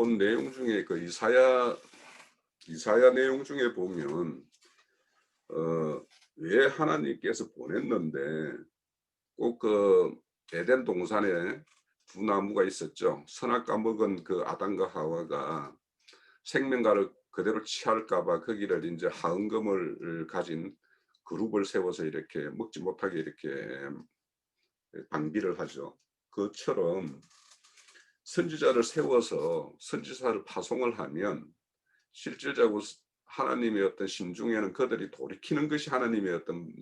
본 내용 중에 그 이사야 내용 중에 보면 왜 하나님께서 보냈는데 꼭 그 에덴 동산에 두 나무가 있었죠. 선악과 먹은 그 아담과 하와가 생명과를 그대로 취할까 봐 거기를 이제 하은금을 가진 그룹을 세워서 이렇게 먹지 못하게 이렇게 방비를 하죠. 그처럼 선지자를 세워서 선지자를 파송을 하면 실질적으로 하나님의 어떤 심중에는 그들이 돌이키는 것이 하나님의 어떤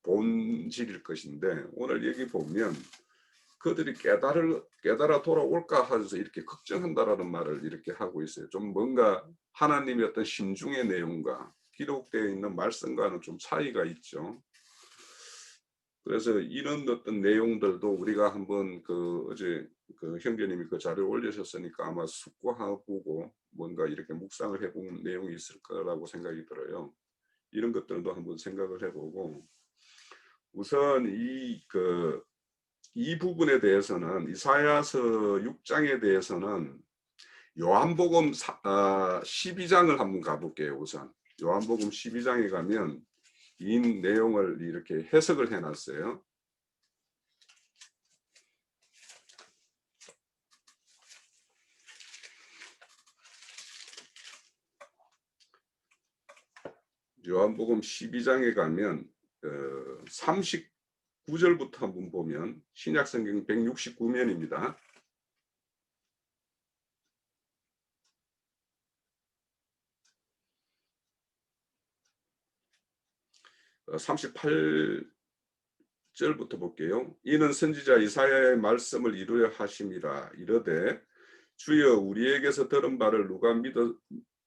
본질일 것인데, 오늘 여기 보면 그들이 깨달아 돌아올까 하면서 이렇게 걱정한다라는 말을 이렇게 하고 있어요. 좀 뭔가 하나님의 어떤 심중의 내용과 기록되어 있는 말씀과는 좀 차이가 있죠. 그래서 이런 어떤 내용들도 우리가 한번 어제 형제님이 그 자료 올리셨으니까 아마 숙고해보고 뭔가 이렇게 묵상을 해본 내용이 있을 거라고 생각이 들어요. 이런 것들도 한번 생각을 해보고, 우선 이 부분에 대해서는 이사야서 6장에 대해서는 요한복음 12장을 한번 가볼게요. 우선 요한복음 12장에 가면 이 내용을 이렇게 해석을 해놨어요. 요한복음 12장에 가면 39절부터 한번 보면 신약성경 169면입니다. 38절부터 볼게요. 이는 선지자 이사야의 말씀을 이루려 하심이라. 이르되 주여 우리에게서 들은 바를 누가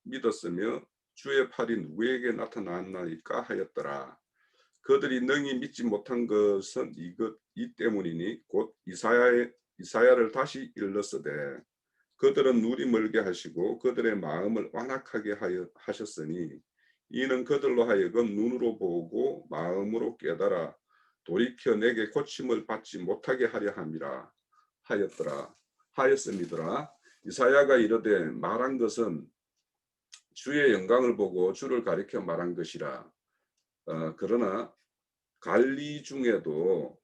믿었으며 주의 팔이 누구에게 나타났나이까 하였더라. 그들이 능히 믿지 못한 것은 이 때문이니 곧 이사야를 다시 일렀으되 그들은 눈이 멀게 하시고 그들의 마음을 완악하게 하셨으니 이는 그들로 하여금 눈으로 보고 마음으로 깨달아 돌이켜 내게 고침을 받지 못하게 하려 함이라 하였음이더라. 이사야가 이르되 말한 것은 주의 영광을 보고 주를 가리켜 말한 것이라. 그러나 관리 중에도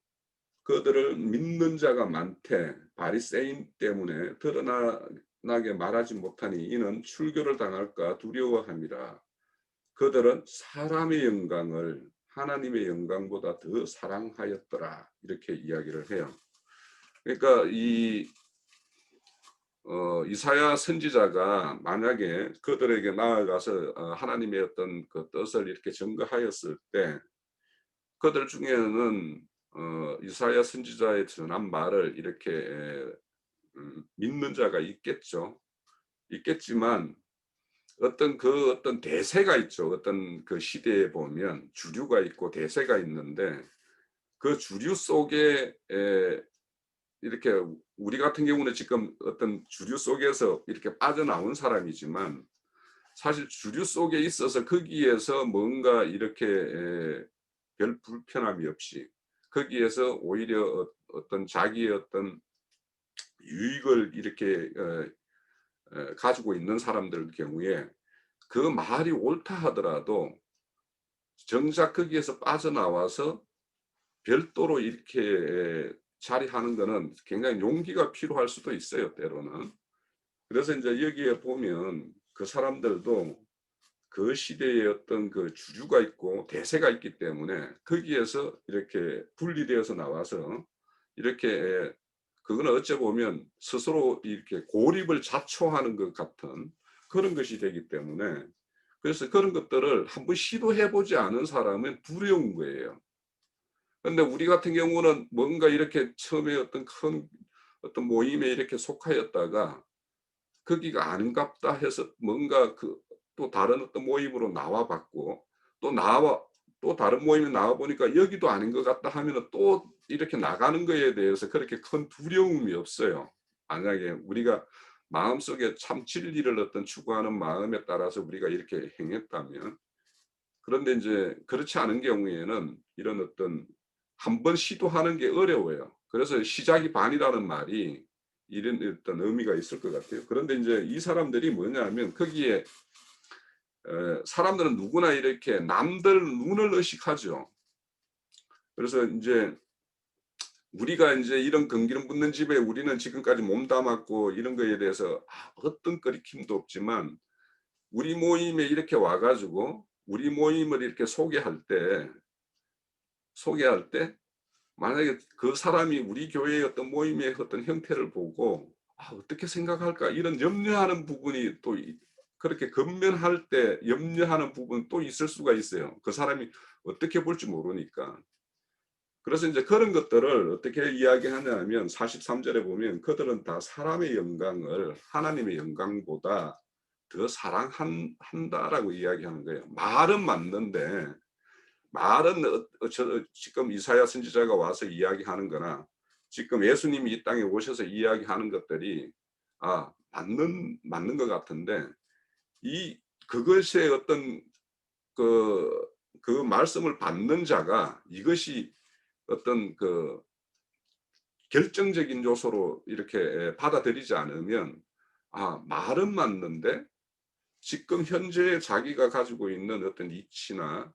그들을 믿는 자가 많되 바리새인 때문에 드러나게 말하지 못하니 이는 출교를 당할까 두려워함이라. 그들은 사람의 영광을 하나님의 영광보다 더 사랑하였더라. 이렇게 이야기를 해요. 그러니까 이사야 선지자가 만약에 그들에게 나아가서 하나님의 어떤 그 뜻을 이렇게 전거하였을 때 그들 중에는 이사야 선지자의 전한 말을 이렇게 믿는 자가 있겠지만 어떤 대세가 있죠. 어떤 그 시대에 보면 주류가 있고 대세가 있는데 그 주류 속에 이렇게 우리 같은 경우는 지금 어떤 주류 속에서 이렇게 빠져나온 사람이지만 사실 주류 속에 있어서 거기에서 뭔가 이렇게 별 불편함이 없이 거기에서 오히려 어떤 자기의 어떤 유익을 이렇게 가지고 있는 사람들 경우에 그 말이 옳다 하더라도 정작 거기에서 빠져나와서 별도로 이렇게 자리하는 거는 굉장히 용기가 필요할 수도 있어요, 때로는. 그래서 이제 여기에 보면 그 사람들도 그 시대에 어떤 그 주류가 있고 대세가 있기 때문에 거기에서 이렇게 분리되어서 나와서 이렇게 그거는 어찌 보면 스스로 이렇게 고립을 자초하는 것 같은 그런 것이 되기 때문에, 그래서 그런 것들을 한번 시도해 보지 않은 사람은 두려운 거예요. 그런데 우리 같은 경우는 뭔가 이렇게 처음에 어떤 큰 어떤 모임에 이렇게 속하였다가 거기가 아닌갑다 해서 뭔가 또 다른 어떤 모임으로 나와 봤고 또 다른 모임에 나와 보니까 여기도 아닌 것 같다 하면은 또 이렇게 나가는 거에 대해서 그렇게 큰 두려움이 없어요. 만약에 우리가 마음속에 참 진리를 어떤 추구하는 마음에 따라서 우리가 이렇게 행했다면. 그런데 이제 그렇지 않은 경우에는 이런 어떤 한번 시도하는 게 어려워요. 그래서 시작이 반이라는 말이 이런 어떤 의미가 있을 것 같아요. 그런데 이제 이 사람들이 뭐냐면 거기에 사람들은 누구나 이렇게 남들 눈을 의식하죠. 그래서 인제 우리가 인제 이런 금기름 붓는 집에 우리는 지금까지 몸담았고 이런 거에 대해서 어떤 거리낌도 없지만 우리 모임에 이렇게 와 가지고 우리 모임을 이렇게 소개할 때 만약에 그 사람이 우리 교회의 어떤 모임의 어떤 형태를 보고 '아 어떻게 생각할까?' 이런 염려하는 부분이 또 그렇게 건면할 때 염려하는 부분은 또 있을 수가 있어요. 그 사람이 어떻게 볼지 모르니까. 그래서 인제 그런 것들을 어떻게 이야기하냐 하면 43 절에 보면 "그들은 다 사람의 영광을 하나님의 영광보다 더 한다라고 이야기하는 거예요. 말은 맞는데 말은 지금 이사야 선지자가 와서 이야기하는 거나 지금 예수님이 이 땅에 오셔서 이야기하는 것들이 맞는 것 같은데 이 그것의 어떤 그 말씀을 받는 자가 이것이 어떤 결정적인 요소로 이렇게 받아들이지 않으면 말은 맞는데 지금 현재 자기가 가지고 있는 어떤 이치나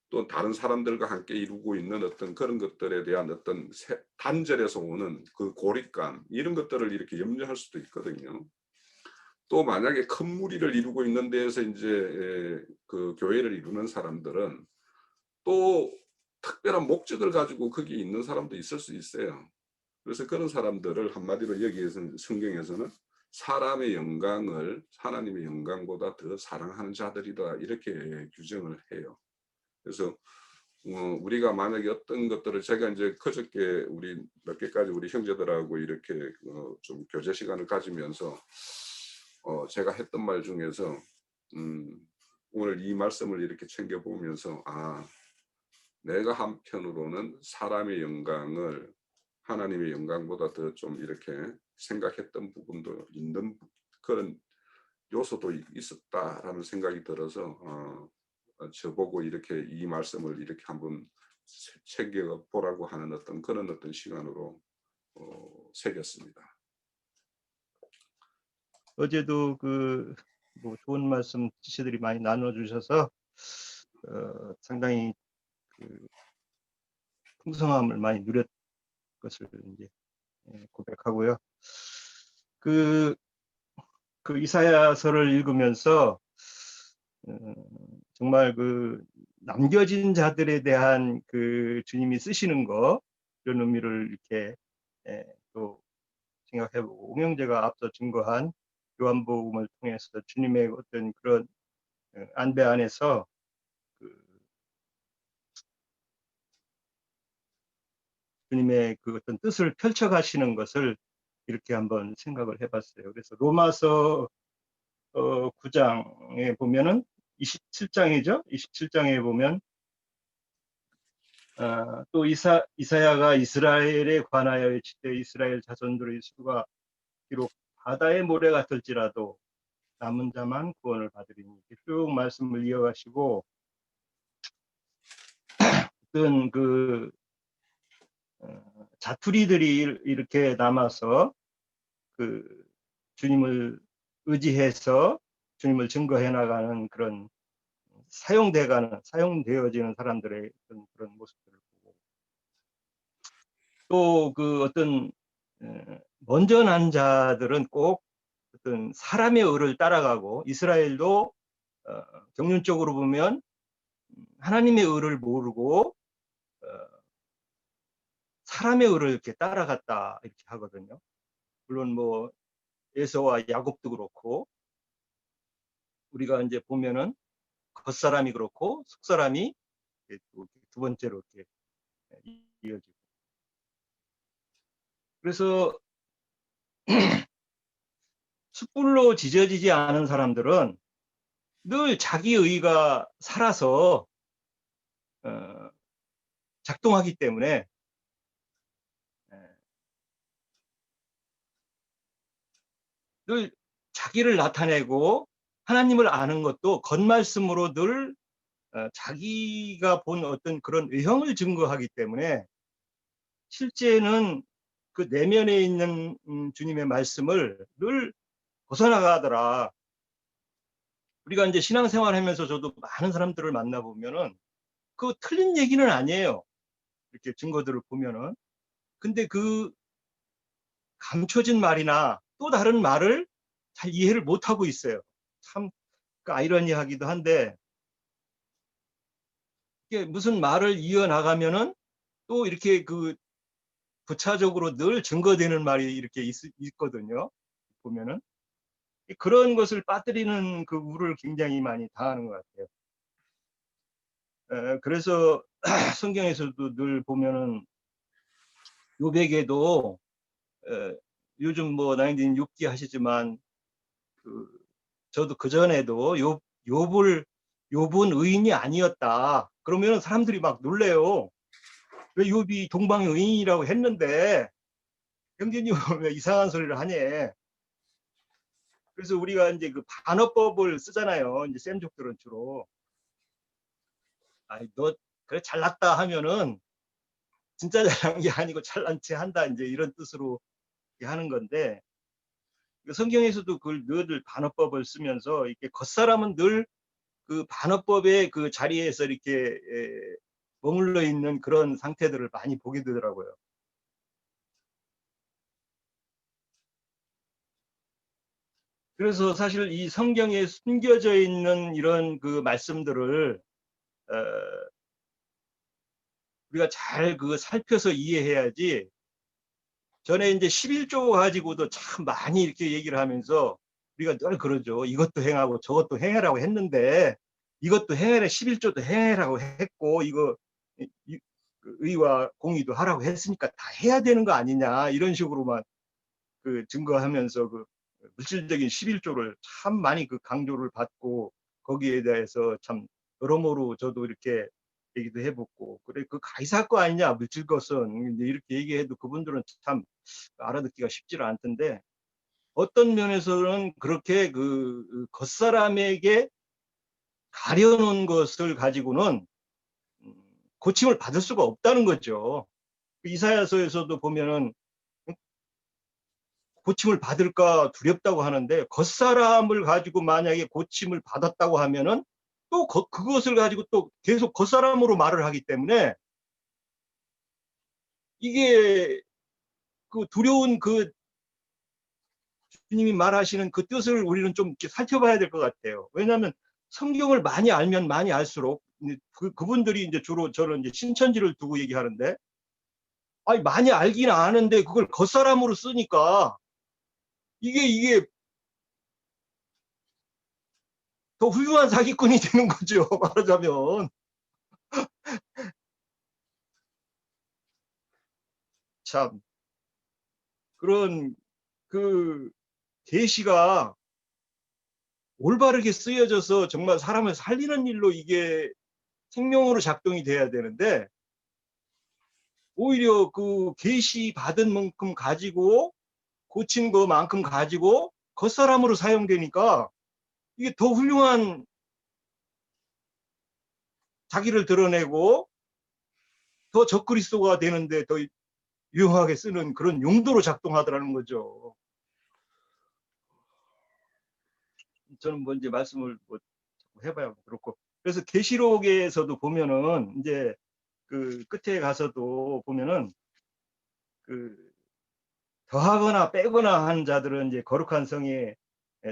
또 다른 사람들과 함께 이루고 있는 어떤 그런 것들에 대한 어떤 단절에서 오는 그 고립감 이런 것들을 이렇게 염려할 수도 있거든요. 또 만약에 큰 무리를 이루고 있는 데에서 인제 그 교회를 이루는 사람들은 또 특별한 목적을 가지고 거기 있는 사람도 있을 수 있어요. 그래서 그런 사람들을 한마디로 여기에서는 성경에서는 "사람의 영광을 하나님의 영광보다 더 사랑하는 자들이다." 이렇게 규정을 해요. 그래서 우리가 만약에 어떤 것들을 제가 인제 그저께 우리 몇 개까지 우리 형제들하고 이렇게 좀 교제 시간을 가지면서 제가 했던 말 중에서 음 오늘 이 말씀을 이렇게 챙겨 보면서 내가 한편으로는 사람의 영광을 하나님의 영광보다 더 좀 이렇게 생각했던 부분도 있는 그런 요소도 있었다라는 생각이 들어서 저보고 이렇게 이 말씀을 이렇게 한번 챙겨 보라고 하는 어떤 그런 어떤 시간으로 새겼습니다. 어제도 뭐 좋은 말씀 지체들이 많이 나눠 주셔서 상당히 그 풍성함을 많이 누렸 것을 인제 고백하고요. 그 이사야서를 읽으면서 어 정말 남겨진 자들에 대한 주님이 쓰시는 그런 의미를 이렇게 또 생각해 보고, 오명재가 앞서 증거한 요한복음을 통해서 주님의 어떤 그런 안배 안에서 그 주님의 어떤 뜻을 펼쳐 가시는 것을 이렇게 한번 생각을 해 봤어요. 그래서 로마서 9 장에 보면은 27 장이죠. 27 장에 보면 또 이사야가 이스라엘에 관하여 외치되 이스라엘 자손들의 수가 비록 바다의 모래 같을지라도 남은 자만 구원을 받으리니, 이렇게 쭉 말씀을 이어가시고 어떤 자투리들이 이렇게 남아서 주님을 의지해서 주님을 증거해 나가는 그런 사용되어지는 사람들의 그런 모습들을 보고, 또 어떤 먼저 난 자들은 꼭 어떤 사람의 의를 따라가고, 이스라엘도 경륜적으로 보면 하나님의 의를 모르고 사람의 의를 이렇게 따라갔다 이렇게 하거든요. 물론 뭐 에서와 야곱도 그렇고, 우리가 이제 보면은 겉사람이 그렇고 속사람이 두 번째로 이렇게 이어지고, 그래서 숯불로 지져지지 않은 사람들은 늘 자기 의가 살아서 작동하기 때문에 늘 자기를 나타내고, 하나님을 아는 것도 겉말씀으로 늘 자기가 본 어떤 그런 외형을 증거하기 때문에 실제는 그 내면에 있는 주님의 말씀을 늘 벗어나가더라. 우리가 이제 신앙생활하면서 저도 많은 사람들을 만나 보면은 그 틀린 얘기는 아니에요. 이렇게 증거들을 보면은. 근데 그 감춰진 말이나 또 다른 말을 잘 이해를 못하고 있어요. 참 그 아이러니하기도 한데, 이게 무슨 말을 이어나가면은 또 이렇게 그 부차적으로 늘 증거되는 말이 이렇게 있거든요. 보면은. 그런 것을 빠뜨리는 그 우를 굉장히 많이 당하는 것 같아요. 그래서 성경에서도 늘 보면은 욥에게도 요즘 뭐 나인틴 욥기 하시지만 그 저도 그 전에도 욥은 의인이 아니었다. 그러면 사람들이 막 놀래요. 왜 욥이 동방의 의인이라고 했는데 형제님 왜 이상한 소리를 하냐. 그래서 우리가 이제 그 반어법을 쓰잖아요. 이제 쌤족들은 주로. 아이, 너 그래 잘났다 하면은 진짜 잘난 게 아니고 잘난 체 한다. 이제 이런 뜻으로 하는 건데, 성경에서도 그걸 늘 반어법을 쓰면서 이렇게 겉사람은 늘 그 반어법의 그 자리에서 이렇게 머물러 있는 그런 상태들을 많이 보게 되더라고요. 그래서 사실 이 성경에 숨겨져 있는 이런 그 말씀들을 어, 우리가 잘 그 살펴서 이해해야지. 전에 이제 11조 가지고도 참 많이 이렇게 얘기를 하면서 우리가 늘 그러죠. 이것도 행하고 저것도 행해라고 했는데, 이것도 행해라, 11조도 행해라고 했고, 이거 그 의와 공의도 하라고 했으니까 다 해야 되는 거 아니냐, 이런 식으로만 그 증거하면서 그 물질적인 11조를 참 많이 그 강조를 받고, 거기에 대해서 참 여러모로 저도 이렇게 얘기도 해봤고, 그래 그 가이사 거 아니냐 물질 것은, 이제 이렇게 얘기해도 그분들은 참 알아듣기가 쉽지를 않던데, 어떤 면에서는 그렇게 그 겉사람에게 가려놓은 것을 가지고는 고침을 받을 수가 없다는 거죠. 이사야서에서도 보면은 고침을 받을까 두렵다고 하는데, 겉사람을 가지고 만약에 고침을 받았다고 하면은 또 그것을 가지고 또 계속 겉사람으로 말을 하기 때문에, 이게 그 두려운 그 주님이 말하시는 그 뜻을 우리는 좀 이렇게 살펴봐야 될 것 같아요. 왜냐하면 성경을 많이 알면 많이 알수록, 그분들이 이제 주로 저는 이제 신천지를 두고 얘기하는데, 아니 많이 알긴 아는데 그걸 겉사람으로 쓰니까 이게 더 훌륭한 사기꾼이 되는 거죠. 말하자면. 참 그런 그 계시가 올바르게 쓰여져서 정말 사람을 살리는 일로 이게 생명으로 작동이 돼야 되는데, 오히려 그 계시 받은 만큼 가지고 고친 것만큼 가지고 겉사람으로 사용되니까 이게 더 훌륭한 자기를 드러내고 더 적그리스도가 되는데 더 유용하게 쓰는 그런 용도로 작동하더라는 거죠. 저는 뭐 이제 말씀을 뭐 해봐야 그렇고, 그래서 계시록에서도 보면은 이제 그 끝에 가서도 보면은 그 더하거나 빼거나 한 자들은 이제 거룩한 성에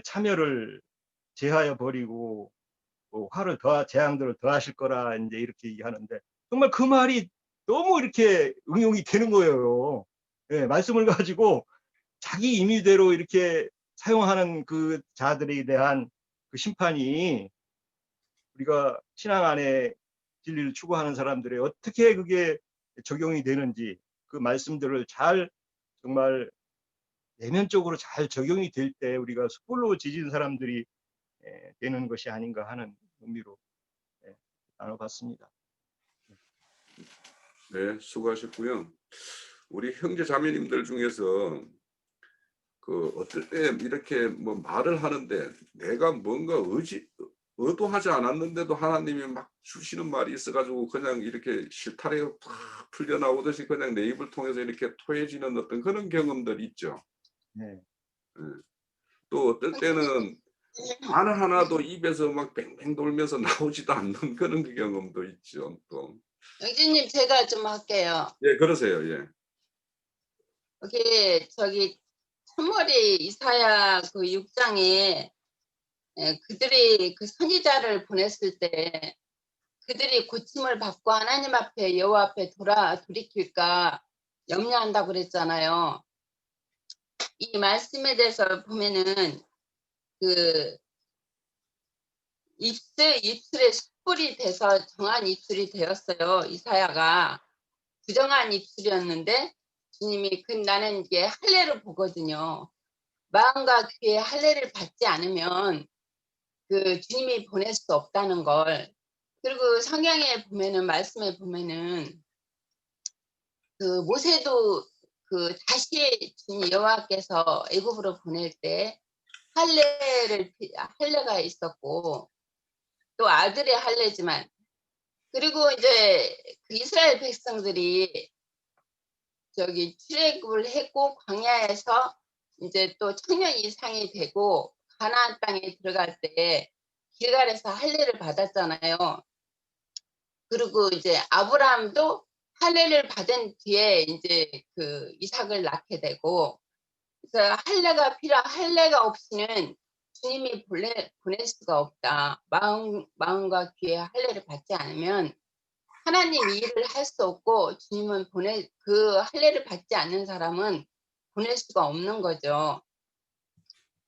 참여를 제하여 버리고 뭐 화를 재앙들을 더하실 거라 이제 이렇게 얘기하는데, 정말 그 말이 너무 이렇게 응용이 되는 거예요. 예, 말씀을 가지고 자기 임의대로 이렇게 사용하는 그 자들에 대한 그 심판이, 우리가 신앙 안에 진리를 추구하는 사람들의 어떻게 그게 적용이 되는지, 그 말씀들을 잘 정말 내면적으로 잘 적용이 될 때 우리가 숯불로 지진 사람들이 되는 것이 아닌가 하는 의미로 나눠봤습니다. 네, 수고하셨고요. 우리 형제 자매님들 중에서 그 어떨 때 이렇게 뭐 말을 하는데 내가 뭔가 의도하지 않았는데도 하나님이 막 주시는 말이 있어가지고 그냥 이렇게 실타래 팍 풀려 나오듯이 그냥 내 입을 통해서 이렇게 토해지는 어떤 그런 경험들이 있죠. 네. 예. 또 어떨 때는 말 하나도 입에서 막 뱅뱅 돌면서 나오지도 않는 그런 경험도 있죠. 또. 영진님 제가 좀 할게요. 예, 그러세요. 예. 여기 저기 첫머리 이사야 그 6장에 그들이 그 선지자를 보냈을 때 그들이 고침을 받고 하나님 앞에 여호와 앞에 돌이킬까 염려한다고 그랬잖아요. 이 말씀에 대해서 보면은 그 입술에 숯불이 돼서 정한 입술이 되었어요. 이사야가 부정한 입술이었는데 주님이 나는 이게 할례를 보거든요. 마음과 귀에 할례를 받지 않으면 그 주님이 보낼 수 없다는 걸. 그리고 성경에 보면은 말씀에 보면은 그 모세도 그 다시 주님 여호와께서 애굽으로 보낼 때 할례가 있었고 또 아들의 할례지만 그리고 이제 그 이스라엘 백성들이 저기 출애굽을 했고 광야에서 이제 또 청년 이상이 되고 가나안 땅에 들어갈 때 길갈에서 할례를 받았잖아요. 그리고 이제 아브라함도 할례를 받은 뒤에 이제 그 이삭을 낳게 되고 그래서 할례가 없이는 주님이 보낼 수가 없다. 마음과 귀에 할례를 받지 않으면 하나님 일을 할 수 없고 주님은 그 할례를 받지 않는 사람은 보낼 수가 없는 거죠.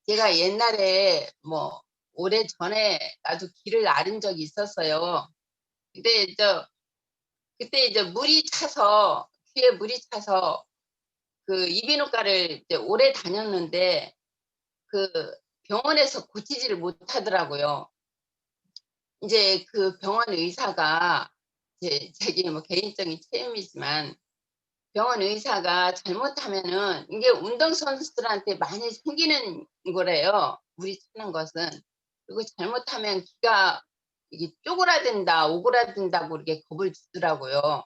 제가 옛날에 뭐 오래 전에 나도 길을 앓은 적이 있었어요. 근데 그때 이제 귀에 물이 차서 그 이비인후과를 이제 오래 다녔는데 그 병원에서 고치지를 못하더라고요. 이제 그 병원 의사가 자기 뭐 개인적인 체험이지만 병원 의사가 잘못하면은 이게 운동선수들한테 많이 생기는 거래요. 물이 차는 것은. 그리고 잘못하면 귀가 이게 쪼그라든다, 오그라든다고 이렇게 겁을 주더라고요.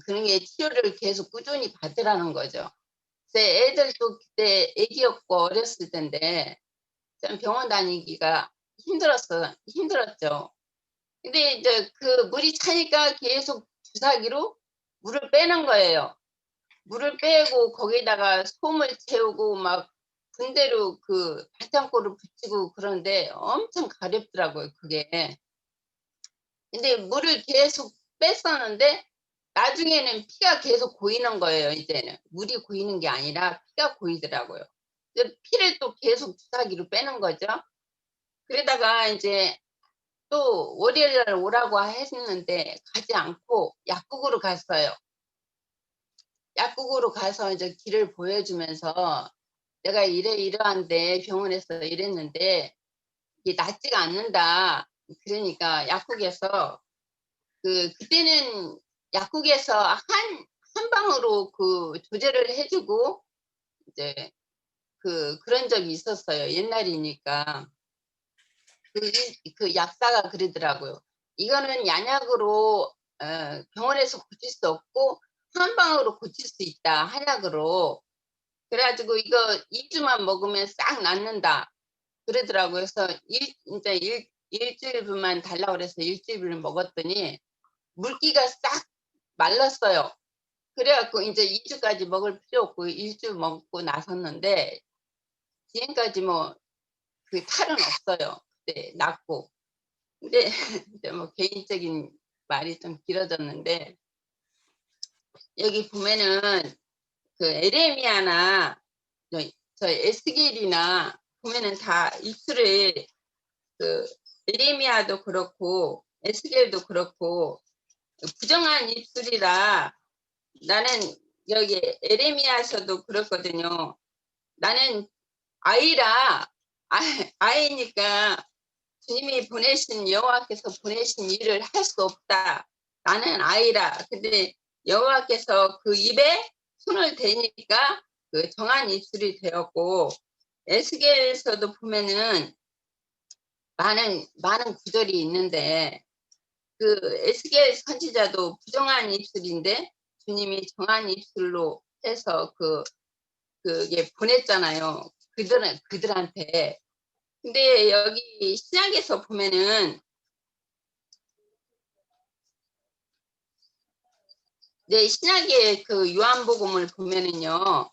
그런 게 치료를 계속 꾸준히 받으라는 거죠. 제 애들도 그때 애기였고 어렸을 텐데 참 병원 다니기가 힘들었죠. 근데 이제 그 물이 차니까 계속 주사기로 물을 빼는 거예요. 물을 빼고 거기다가 솜을 채우고 막 분대로 그 반창고를 붙이고 그러는데 엄청 가렵더라고요, 그게. 근데 물을 계속 뺐었는데 나중에는 피가 계속 고이는 거예요, 이제는. 물이 고이는 게 아니라 피가 고이더라고요. 피를 또 계속 주사기로 빼는 거죠. 그러다가 이제 또 월요일 날 오라고 했는데 가지 않고 약국으로 갔어요. 약국으로 가서 이제 길을 보여주면서 내가 이러한데 병원에서 이랬는데 이게 낫지가 않는다. 그러니까 약국에서 그때는 약국에서 한 방으로 그 조제를 해주고 이제 그런 적이 있었어요. 옛날이니까. 그 약사가 그러더라고요. 이거는 양약으로 병원에서 고칠 수 없고 한 방으로 고칠 수 있다. 한약으로. 그래가지고 이거 2주만 먹으면 싹 낫는다. 그러더라고요. 그래서 이제 일주일만 달라고 그래서 일주일을 먹었더니 물기가 싹 말랐어요. 그래갖고 이제 2주까지 먹을 필요 없고 1주 먹고 나섰는데 지금까지 뭐 그 탈은 없어요. 그때 낫고. 근데 이제 뭐 개인적인 말이 좀 길어졌는데 여기 보면은 그 에레미야나 저 에스겔이나 보면은 다 입술을 그 에레미야도 그렇고 에스겔도 그렇고 부정한 입술이라 나는 여기 에레미야에서도 그렇거든요. 나는 아이니까 주님이 여호와께서 보내신 일을 할 수 없다. 나는 아이라. 근데 여호와께서 그 입에 손을 대니까 그 정한 입술이 되었고 에스겔에서도 보면은 많은 구절이 있는데 그 에스겔 선지자도 부정한 입술인데 주님이 정한 입술로 해서 그게 보냈잖아요. 그들한테. 근데 여기 신약에서 보면은 네, 신약의 그 요한복음을 보면은요.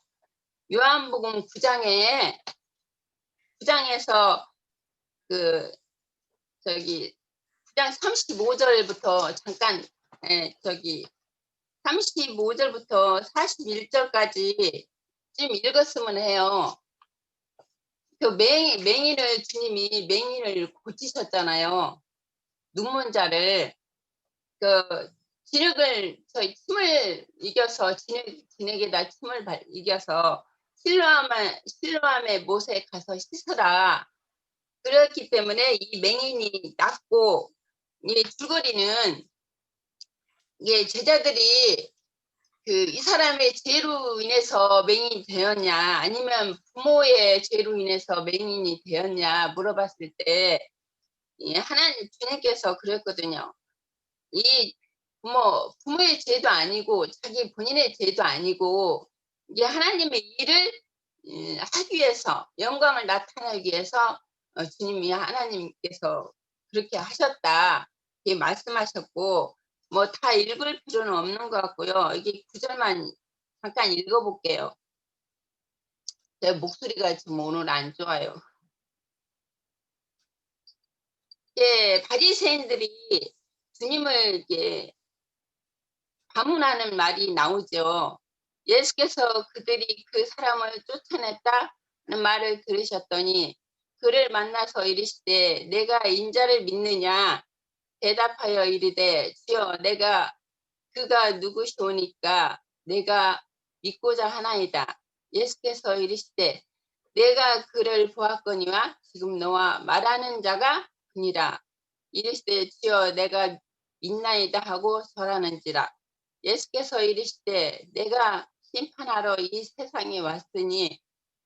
요한복음 9장에서 그 저기 9장 35절부터 잠깐 저기 35절부터 41절까지 좀 읽었으면 해요. 그 맹인을 주님이 맹인을 고치셨잖아요. 눈먼자를 그 저희 침을 이겨서 진흙에다 침을 이겨서 실로암의 못에 가서 씻으라. 그렇기 때문에 이 맹인이 낫고 이 줄거리는 이게 제자들이 이 사람의 죄로 인해서 맹인이 되었냐 아니면 부모의 죄로 인해서 맹인이 되었냐 물어봤을 때 하나님 주님께서 그랬거든요. 이 부모의 죄도 아니고 자기 본인의 죄도 아니고 이게 하나님의 일을 하기 위해서 영광을 나타내기 위해서 주님이 하나님께서 그렇게 하셨다 이렇게 말씀하셨고 뭐 다 읽을 필요는 없는 것 같고요. 이게 9절만 잠깐 읽어볼게요. 제 목소리가 지금 오늘 안 좋아요. 바리새인들이 주님을 이렇게 반문하는 말이 나오죠. 예수께서 그들이 그 사람을 쫓아냈다는 말을 들으셨더니 그를 만나서 이르시되 내가 인자를 믿느냐 대답하여 이르되 주여 그가 누구시오니까 내가 믿고자 하나이다. 예수께서 이르시되 내가 그를 보았거니와 지금 너와 말하는 자가 그니라. 이르시되 주여 내가 믿나이다 하고 절하는지라. 예수께서 이르시되 내가 심판하러 이 세상에 왔으니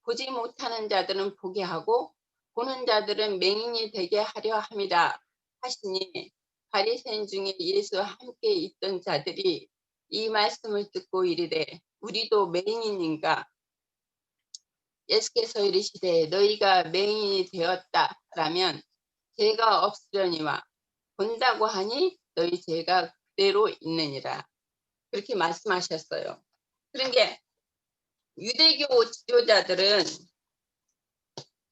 보지 못하는 자들은 보게 하고 보는 자들은 맹인이 되게 하려 함이라 하시니 바리새인 중에 예수와 함께 있던 자들이 이 말씀을 듣고 이르되 우리도 맹인인가. 예수께서 이르시되 너희가 맹인이 되었다라면 죄가 없으려니와 본다고 하니 너희 죄가 그대로 있느니라. 그렇게 말씀하셨어요. 그런 게 유대교 지도자들은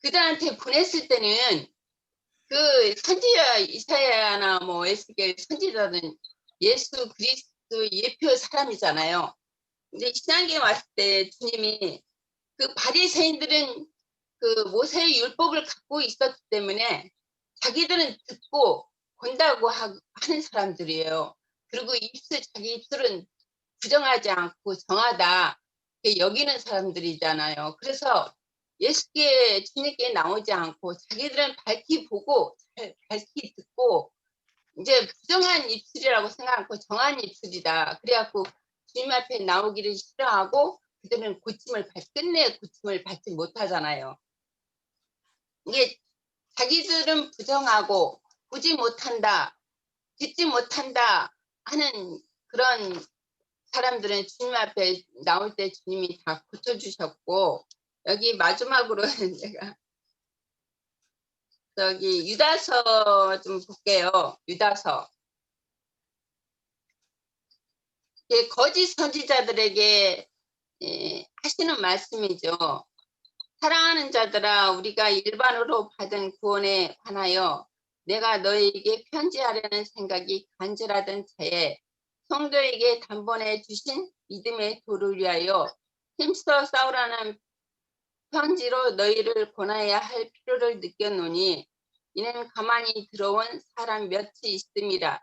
그들한테 보냈을 때는 그 선지자 이사야나 뭐 에스겔 선지자는 예수 그리스도 예표 사람이잖아요. 근데 신약에 왔을 때 주님이 그 바리새인들은 그 모세의 율법을 갖고 있었기 때문에 자기들은 듣고 본다고 하는 사람들이에요. 그리고 자기 입술은 부정하지 않고 정하다 여기는 사람들이잖아요. 그래서 주님께 나오지 않고 자기들은 밝히 보고 밝히 듣고 이제 부정한 입술이라고 생각하고 정한 입술이다. 그래갖고 주님 앞에 나오기를 싫어하고 그들은 끝내 고침을 받지 못하잖아요. 이게 자기들은 부정하고 보지 못한다, 듣지 못한다 하는 그런 사람들은 주님 앞에 나올 때 주님이 다 고쳐주셨고 여기 마지막으로는 제가 저기 유다서 좀 볼게요. 유다서. 거짓 선지자들에게 하시는 말씀이죠. 사랑하는 자들아 우리가 일반으로 받은 구원에 관하여 내가 너희에게 편지하려는 생각이 간절하던 차에 성도에게 단번에 주신 믿음의 도를 위하여 힘써 싸우라는 편지로 너희를 권하여야 할 필요를 느꼈노니 이는 가만히 들어온 사람 몇이 있음이라.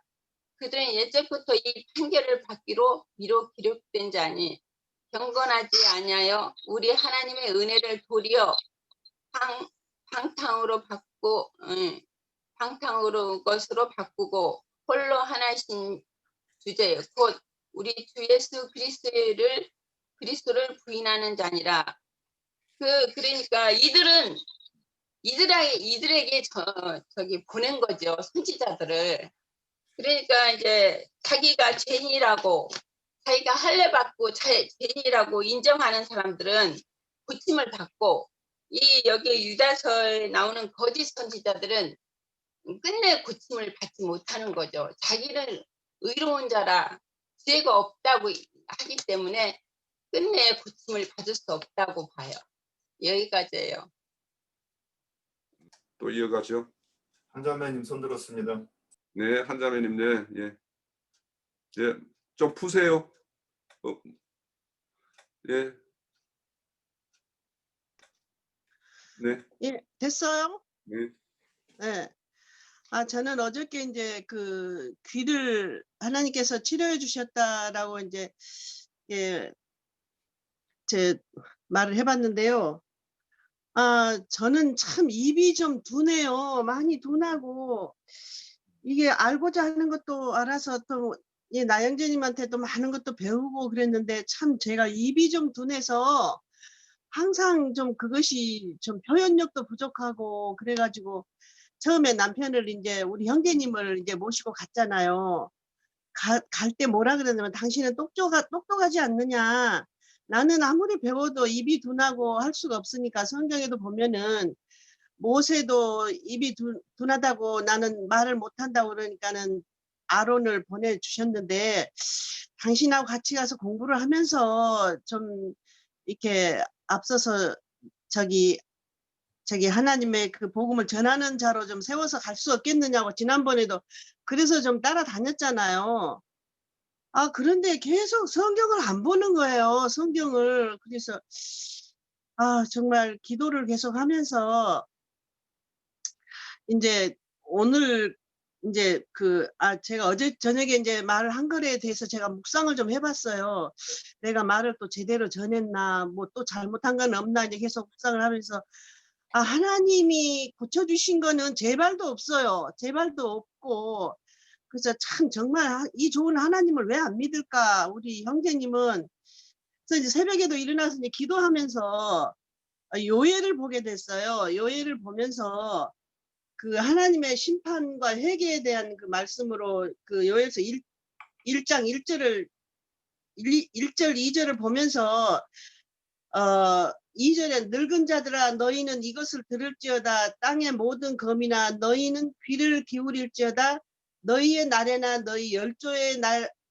그들은 예적부터 이 판결을 받기로 미로 기록된 자니 경건하지 아니하여 우리 하나님의 은혜를 도리어 방탕으로 것으로 바꾸고 홀로 하나신 주제 곧 우리 주 예수 그리스도를 부인하는 자니라. 그러니까 이들은 이들에게 저기 보낸 거죠. 선지자들을. 그러니까 이제 자기가 죄인이라고 자기가 할례 받고 죄인이라고 인정하는 사람들은 고침을 받고 여기 유다서에 나오는 거짓 선지자들은 끝내 고침을 받지 못하는 거죠. 자기는 의로운 자라 죄가 없다고 하기 때문에 끝내 고침을 받을 수 없다고 봐요. 여기까지예요. 또 이어가죠. 한자매님 손 들었습니다. 네, 한자매님, 네, 예, 예, 좀 푸세요. 예, 네, 예, 됐어요? 네, 네. 저는 어저께 이제 그 귀를 하나님께서 치료해 주셨다라고 이제 예, 제 말을 해봤는데요. 저는 참 입이 좀 둔해요. 많이 둔하고 이게 알고자 하는 것도 알아서 또 나영재님한테도 많은 것도 배우고 그랬는데 참 제가 입이 좀 둔해서 항상 좀 그것이 좀 표현력도 부족하고 그래가지고 처음에 남편을 이제 우리 형제님을 이제 모시고 갔잖아요. 갈 때 뭐라 그러냐면 당신은 똑똑하지 않느냐. 나는 아무리 배워도 입이 둔하고 할 수가 없으니까 성경에도 보면은 모세도 입이 둔하다고 나는 말을 못한다고 그러니까는 아론을 보내주셨는데 당신하고 같이 가서 공부를 하면서 좀 이렇게 앞서서 저기 하나님의 그 복음을 전하는 자로 좀 세워서 갈 수 없겠느냐고 지난번에도 그래서 좀 따라다녔잖아요. 그런데 계속 성경을 안 보는 거예요. 성경을. 그래서 정말 기도를 계속 하면서 이제 오늘 이제 제가 어제 저녁에 이제 말을 한 거에 대해서 제가 묵상을 좀 해봤어요. 내가 말을 또 제대로 전했나, 뭐 또 잘못한 건 없나 이제 계속 묵상을 하면서 하나님이 고쳐주신 거는 제 발도 없어요. 제 발도 없고 그래서 참 정말 이 좋은 하나님을 왜 안 믿을까 우리 형제님은. 그래서 이제 새벽에도 일어나서 이제 기도하면서 요예를 보게 됐어요. 요예를 보면서 그 하나님의 심판과 회개에 대한 그 말씀으로 그 요에서 1장 1절 2절을 보면서 2절에 늙은 자들아 너희는 이것을 들을지어다 땅의 모든 검이나 너희는 귀를 기울일지어다 너희의 날에나 너희 열조의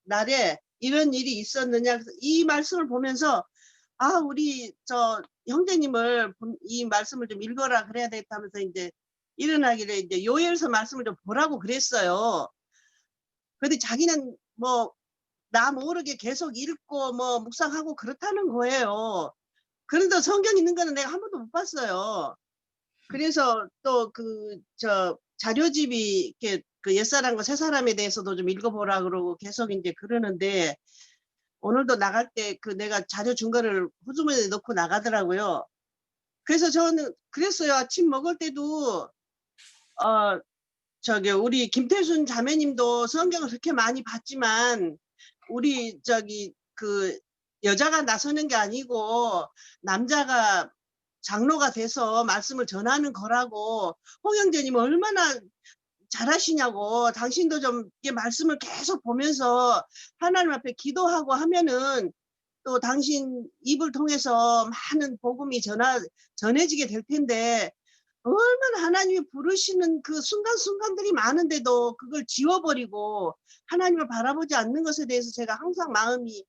날에 이런 일이 있었느냐. 이 말씀을 보면서 우리 저 형제님을 이 말씀을 좀 읽어라 그래야 되겠다면서 이제 일어나길래 이제 요엘서 말씀을 좀 보라고 그랬어요. 근데 자기는 뭐 나 모르게 계속 읽고 뭐 묵상하고 그렇다는 거예요. 그런데 성경 있는 거는 내가 한 번도 못 봤어요. 그래서 또 자료집이 이렇게 그 옛사람과 새사람에 대해서도 좀 읽어보라 그러고 계속 이제 그러는데 오늘도 나갈 때 내가 자료 준 거를 후주머니에 넣고 나가더라고요. 그래서 저는 그랬어요. 아침 먹을 때도 우리 김태순 자매님도 성경을 그렇게 많이 봤지만 우리 여자가 나서는 게 아니고 남자가 장로가 돼서 말씀을 전하는 거라고. 홍영재님은 얼마나 잘하시냐고. 당신도 좀 말씀을 계속 보면서 하나님 앞에 기도하고 하면은 또 당신 입을 통해서 많은 복음이 전해지게 될 텐데 얼마나 하나님이 부르시는 그 순간순간들이 많은데도 그걸 지워버리고 하나님을 바라보지 않는 것에 대해서 제가 항상 마음이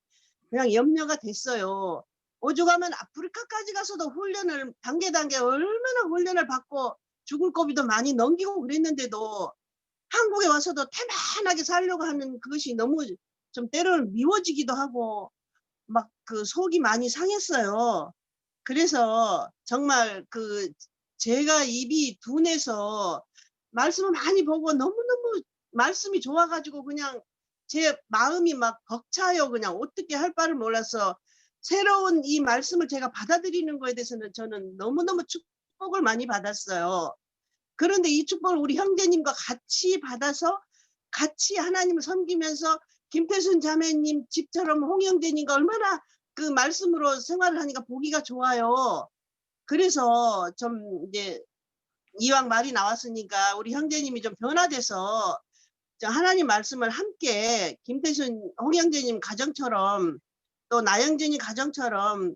그냥 염려가 됐어요. 오죽하면 아프리카까지 가서도 훈련을 단계 얼마나 훈련을 받고 죽을 고비도 많이 넘기고 그랬는데도 한국에 와서도 태만하게 살려고 하는 그것이 너무 좀 때로는 미워지기도 하고 막 속이 많이 상했어요. 그래서 정말 제가 입이 둔해서 말씀을 많이 보고 너무너무 말씀이 좋아가지고 그냥 제 마음이 막 벅차요. 그냥 어떻게 할 바를 몰라서 새로운 이 말씀을 제가 받아들이는 거에 대해서는 저는 너무너무 축복을 많이 받았어요. 그런데 이 축복을 우리 형제님과 같이 받아서 같이 하나님을 섬기면서 김태순 자매님 집처럼 홍영재님과 얼마나 그 말씀으로 생활을 하니까 보기가 좋아요. 그래서 좀 이제 이왕 말이 나왔으니까 우리 형제님이 좀 변화돼서 하나님 말씀을 함께 김태순 홍영재님 가정처럼 또 나영진이 가정처럼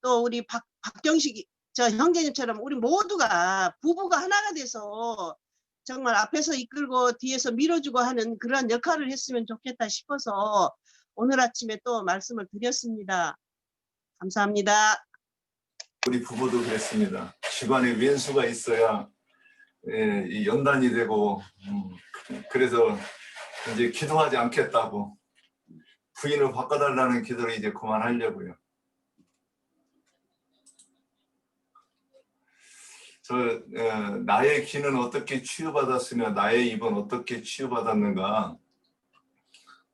또 우리 박경식 저 형제님처럼 우리 모두가 부부가 하나가 돼서 정말 앞에서 이끌고 뒤에서 밀어주고 하는 그런 역할을 했으면 좋겠다 싶어서 오늘 아침에 또 말씀을 드렸습니다. 감사합니다. 우리 부부도 그랬습니다. 집안에 왼수가 있어야 이 연단이 되고 그래서 이제 기도하지 않겠다고 부인을 바꿔달라는 기도를 이제 그만하려고요. 나의 귀는 어떻게 치유받았으며 나의 입은 어떻게 치유받았는가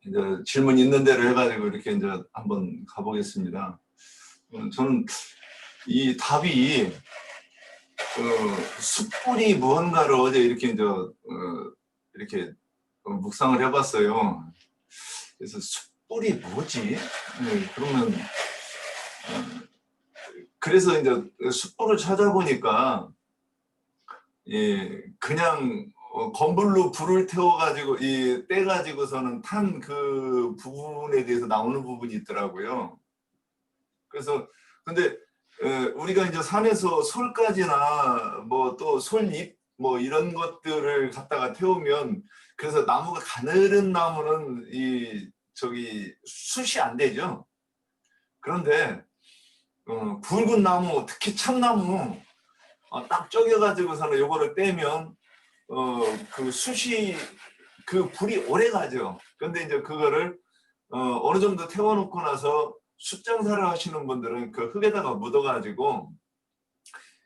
이제 질문 있는 대로 해가지고 이렇게 이제 한번 가보겠습니다. 저는 이 답이 숯불이 무언가를 어제 이렇게 이제 이렇게 묵상을 해봤어요. 그래서 숯불이 뭐지? 그러면 그래서 이제 숯불을 찾아보니까 그냥 건불로 불을 태워가지고 떼가지고서는 탄 그 부분에 대해서 나오는 부분이 있더라고요. 그래서 근데 우리가 이제 산에서 솔가지나 뭐 또 솔잎 뭐 이런 것들을 갖다가 태우면 그래서 나무가 가늘은 나무는 숯이 안 되죠. 그런데 굵은 나무 특히 참나무 딱 쪼개가지고서는 요거를 떼면 그 숯이 그 불이 오래 가죠. 근데 이제 그거를 어느 정도 태워놓고 나서 숯장사를 하시는 분들은 그 흙에다가 묻어가지고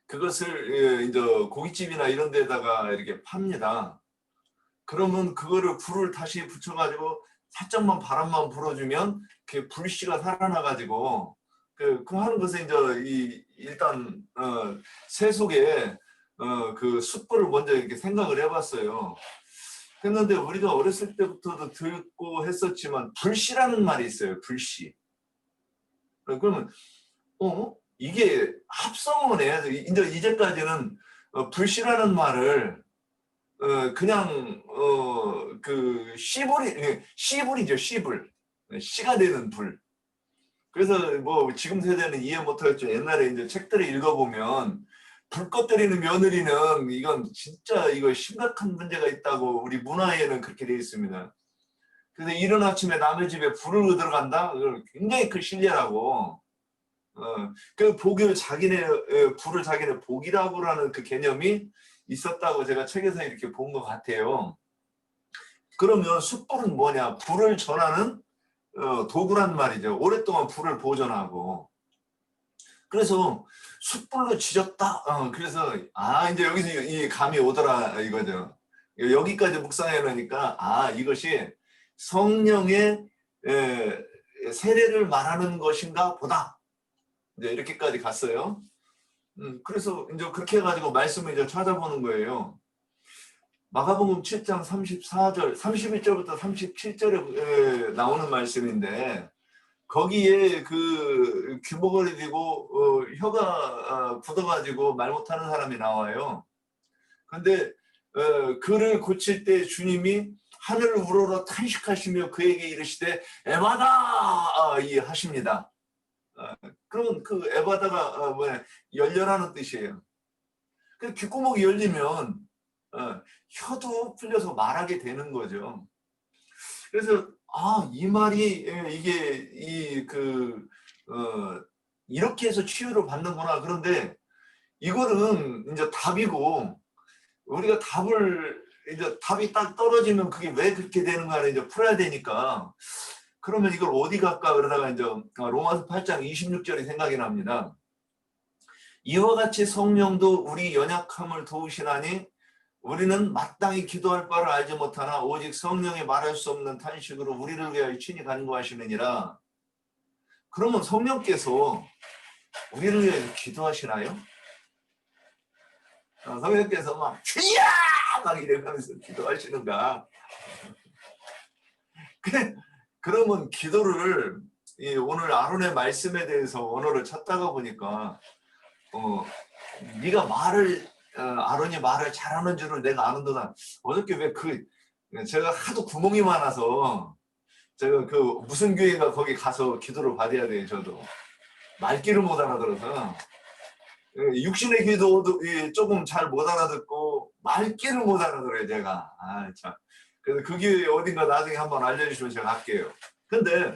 그것을 이제 고깃집이나 이런 데다가 이렇게 팝니다. 그러면 그거를 불을 다시 붙여가지고 살짝만 바람만 불어주면 그 불씨가 살아나가지고 그 하는 것에 이제 일단 세속에 그 숯불을 먼저 이렇게 생각을 해봤어요. 했는데 우리가 어렸을 때부터도 듣고 했었지만 불씨라는 말이 있어요. 불씨. 그러면 이게 합성어네. 이제까지는 불씨라는 말을 그냥 그 씨불이죠. 씨불. 씨가 되는 불. 그래서 뭐 지금 세대는 이해 못하겠죠. 옛날에 이제 책들을 읽어보면 불 꺼뜨리는 며느리는 이건 진짜 이거 심각한 문제가 있다고 우리 문화에는 그렇게 되어 있습니다. 그래서 이른 아침에 남의 집에 불을 들어간다? 굉장히 그 신뢰라고. 그 불을 자기네 복이라고 하는 그 개념이 있었다고 제가 책에서 이렇게 본 것 같아요. 그러면 숯불은 뭐냐? 불을 전하는 도구란 말이죠. 오랫동안 불을 보존하고. 그래서 숯불로 지졌다. 그래서 이제 여기서 이 감이 오더라 이거죠. 여기까지 묵상해 놓으니까 이것이 성령의 세례를 말하는 것인가 보다. 이제 이렇게까지 갔어요. 그래서 이제 그렇게 해가지고 말씀을 이제 찾아보는 거예요. 마가복음 7장 34절, 31절부터 37절에 나오는 말씀인데 거기에 그 귀머거리 되고 혀가 굳어가지고 말 못하는 사람이 나와요. 근데 그를 고칠 때 주님이 하늘을 우러러 탄식하시며 그에게 이르시되 에바다 하십니다. 그러면 그 에바다가 열려라는 뜻이에요. 그 귓구멍이 열리면 혀도 풀려서 말하게 되는 거죠. 그래서 이 말이 이게 이렇게 해서 치유를 받는구나. 그런데 이거는 이제 답이고 우리가 답이 딱 떨어지면 그게 왜 그렇게 되는가를 이제 풀어야 되니까 그러면 이걸 어디 갈까 그러다가 이제 로마서 8장 26절이 생각이 납니다. 이와 같이 성령도 우리 연약함을 도우시나니 우리는 마땅히 기도할 바를 알지 못하나 오직 성령이 말할 수 없는 탄식으로 우리를 위하여 친히 간구하시느니라. 그러면 성령께서 우리를 위하여 기도하시나요? 성령께서 막 주야! 막 이러면서 기도하시는가? 그러면 기도를 오늘 아론의 말씀에 대해서 언어를 찾다가 보니까 네가 말을 아론이 말을 잘하는 줄을 내가 아는도다. 어저께 왜 제가 하도 구멍이 많아서 제가 그 무슨 교회가 거기 가서 기도를 받아야 돼요. 저도 말귀를 못 알아들어서 육신의 기도도 조금 잘 못 알아듣고 말귀를 못 알아들어요. 제가 참. 그래서 그 교회 어딘가 나중에 한번 알려주시면 제가 할게요. 근데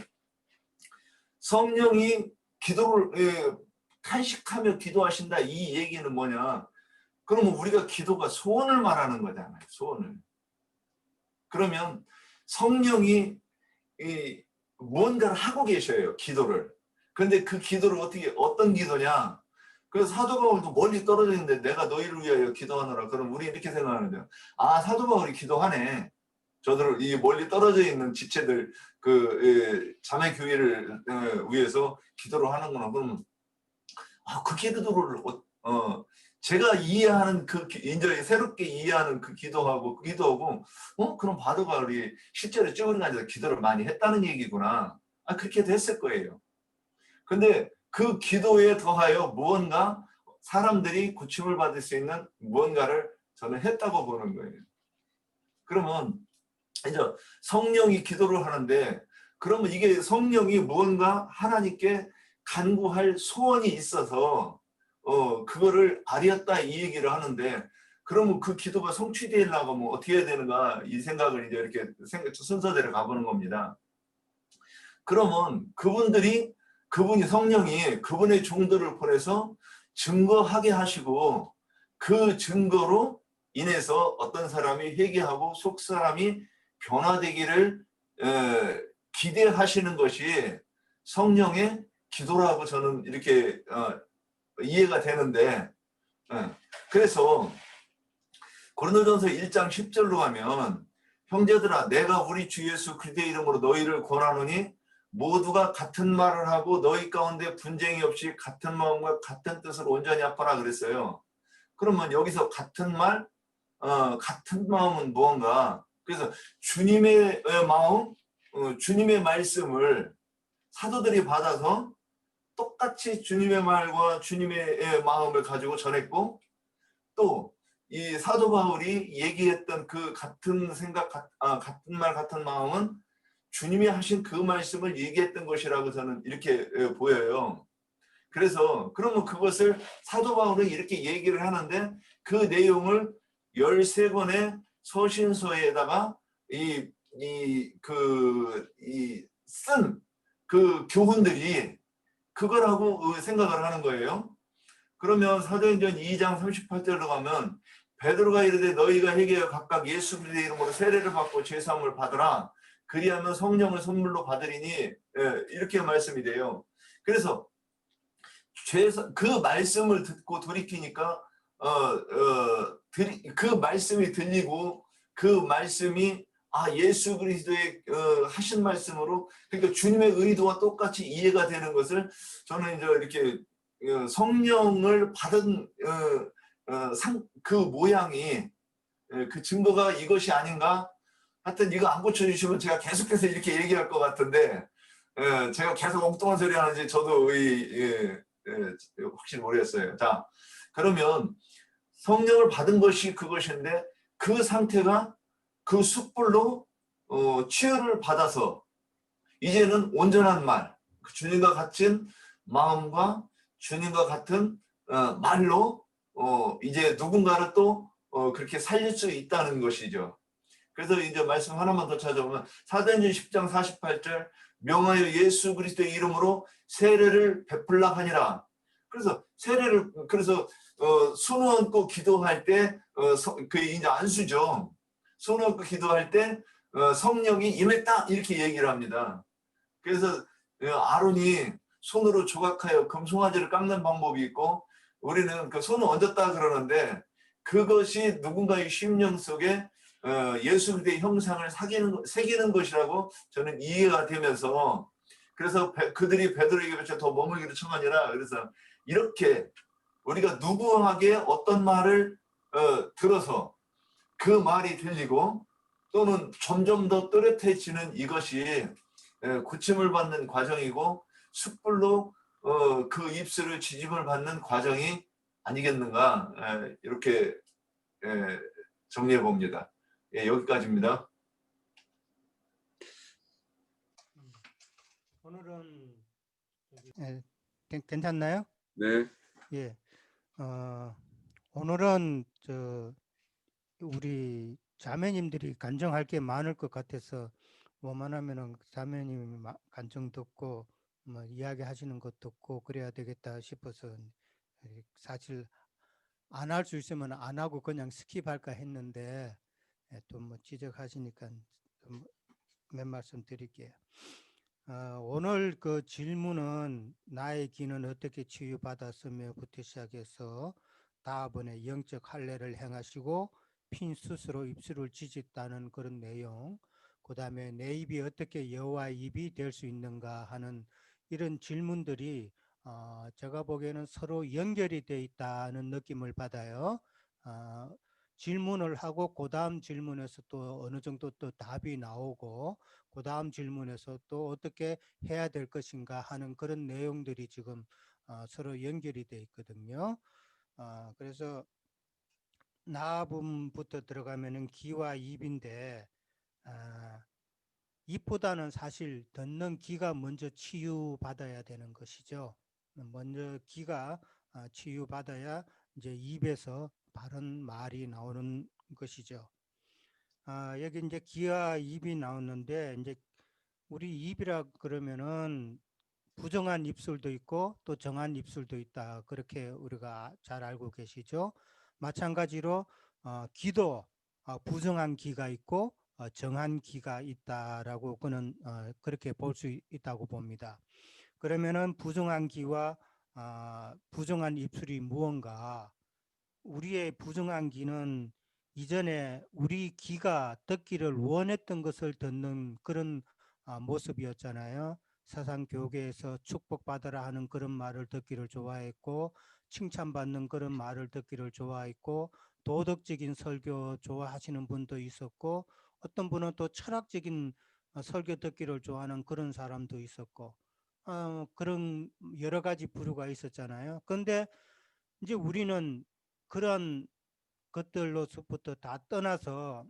성령이 기도를 탄식하며 기도하신다 이 얘기는 뭐냐? 그러면 우리가 기도가 소원을 말하는 거잖아요. 소원을. 그러면 성령이 무언가를 하고 계셔요. 기도를. 근데 그 기도를 어떤 기도냐? 그래서 사도 바울도 멀리 떨어져 있는데 내가 너희를 위하여 기도하노라. 그럼 우리 이렇게 생각하는데요. 아, 사도 바울이 기도하네. 저들 이 멀리 떨어져 있는 지체들 자매 교회를 위해서 기도를 하는구나. 그러면 그 기도를 제가 이해하는 이제 새롭게 이해하는 기도하고 그럼 바도 바울이 실제로 ጭ으니가 아니라 기도를 많이 했다는 얘기구나. 그렇게도 했을 거예요. 근데 그 기도에 더하여 무언가 사람들이 고침을 받을 수 있는 무언가를 저는 했다고 보는 거예요. 그러면 이제 성령이 기도를 하는데 그러면 이게 성령이 무언가 하나님께 간구할 소원이 있어서 그거를 아뢰었다 이 얘기를 하는데 그러면 그 기도가 성취되려고 하면 어떻게 해야 되는가 이 생각을 이제 이렇게 순서대로 가보는 겁니다. 그러면 그분이 성령이 그분의 종들을 보내서 증거하게 하시고 그 증거로 인해서 어떤 사람이 회개하고 속 사람이 변화되기를 기대하시는 것이 성령의 기도라고 저는 이렇게 이해가 되는데 그래서 고린도전서 1장 10절로 가면 형제들아 내가 우리 주 예수 그리스도의 이름으로 너희를 권하노니 모두가 같은 말을 하고 너희 가운데 분쟁이 없이 같은 마음과 같은 뜻으로 온전히 합하라 그랬어요. 그러면 여기서 같은 말, 같은 마음은 무언가? 그래서 주님의 마음, 주님의 말씀을 사도들이 받아서 똑같이 주님의 말과 주님의 마음을 가지고 전했고 또 이 사도 바울이 얘기했던 그 같은 생각, 같은 말, 같은 마음은 주님이 하신 그 말씀을 얘기했던 것이라고 저는 이렇게 보여요. 그래서 그러면 그것을 사도 바울은 이렇게 얘기를 하는데 그 내용을 13권의 서신서에다가 쓴 그 교훈들이 그거라고 생각을 하는 거예요. 그러면 사도행전 2장 38절로 가면 베드로가 이르되 너희가 회개하여 각각 예수 그리스도의 이름으로 세례를 받고 죄사함을 받으라. 그리하면 성령을 선물로 받으리니 이렇게 말씀이 돼요. 그래서 그 말씀을 듣고 돌이키니까 그 말씀이 들리고 그 말씀이 예수 그리스도의 하신 말씀으로 그러니까 주님의 의도와 똑같이 이해가 되는 것을 저는 이제 이렇게 성령을 받은 그 모양이 그 증거가 이것이 아닌가? 하여튼 이거 안 고쳐주시면 제가 계속해서 이렇게 얘기할 것 같은데 제가 계속 엉뚱한 소리 하는지 저도 확실히 모르겠어요. 자, 그러면 성령을 받은 것이 그것인데 그 상태가 그 숯불로 치유를 받아서 이제는 온전한 말, 주님과 같은 마음과 주님과 같은 말로 이제 누군가를 또 그렇게 살릴 수 있다는 것이죠. 그래서 이제 말씀 하나만 더 찾아보면 사도행전 10장 48절 명하여 예수 그리스도의 이름으로 세례를 베풀라 하니라. 그래서 세례를 손 얹고 기도할 때 그 이제 안수죠. 손 얹고 기도할 때 성령이 임했다 이렇게 얘기를 합니다. 그래서 아론이 손으로 조각하여 금송아지를 깎는 방법이 있고 우리는 그 손을 얹었다 그러는데 그것이 누군가의 심령 속에 예수 그리스도의 형상을 새기는 것이라고 저는 이해가 되면서 그래서 그들이 베드로에게 비쳐 더 머물기를 청하니라. 그래서 이렇게 우리가 누구에게 어떤 말을 들어서 그 말이 들리고 또는 점점 더 또렷해지는 이것이 고침을 받는 과정이고 숯불로 그 입술을 지짐을 받는 과정이 아니겠는가 이렇게 정리해 봅니다. 예, 여기까지입니다. 오늘은 괜찮나요? 네. 예. 오늘은 우리 자매님들이 간증할 게 많을 것 같아서 웬만하면은 자매님이 간증 듣고 뭐 이야기하시는 것 듣고 그래야 되겠다 싶어서 사실 안 할 수 있으면 안 하고 그냥 스킵할까 했는데 또 뭐 지적하시니까 몇 말씀 드릴게요. 오늘 그 질문은 나의 기는 어떻게 치유받았으며부터 시작해서 다음번에 영적 할례를 행하시고 핀 스스로 입술을 찢었다는 그런 내용, 그 다음에 내 입이 어떻게 여호와의 입이 될 수 있는가 하는 이런 질문들이 제가 보기에는 서로 연결이 돼 있다는 느낌을 받아요. 질문을 하고 그 다음 질문에서 또 어느 정도 또 답이 나오고 그 다음 질문에서 또 어떻게 해야 될 것인가 하는 그런 내용들이 지금 서로 연결이 돼 있거든요. 그래서 나부터 들어가면은 귀와 입인데 입보다는 사실 듣는 귀가 먼저 치유받아야 되는 것이죠. 먼저 귀가 치유받아야 이제 입에서 바른 말이 나오는 것이죠. 여기 이제 귀와 입이 나오는데 이제 우리 입이라 그러면은 부정한 입술도 있고 또 정한 입술도 있다. 그렇게 우리가 잘 알고 계시죠. 마찬가지로 귀도 부정한 귀가 있고 정한 귀가 있다라고 그는 그렇게 볼 수 있다고 봅니다. 그러면은 부정한 귀와 부정한 입술이 무언가? 우리의 부정한 귀는 이전에 우리 귀가 듣기를 원했던 것을 듣는 그런 모습이었잖아요. 사상 교계에서 축복받으라 하는 그런 말을 듣기를 좋아했고 칭찬받는 그런 말을 듣기를 좋아했고 도덕적인 설교 좋아하시는 분도 있었고 어떤 분은 또 철학적인 설교 듣기를 좋아하는 그런 사람도 있었고 그런 여러 가지 부류가 있었잖아요. 그런데 이제 우리는 그런 것들로부터 다 떠나서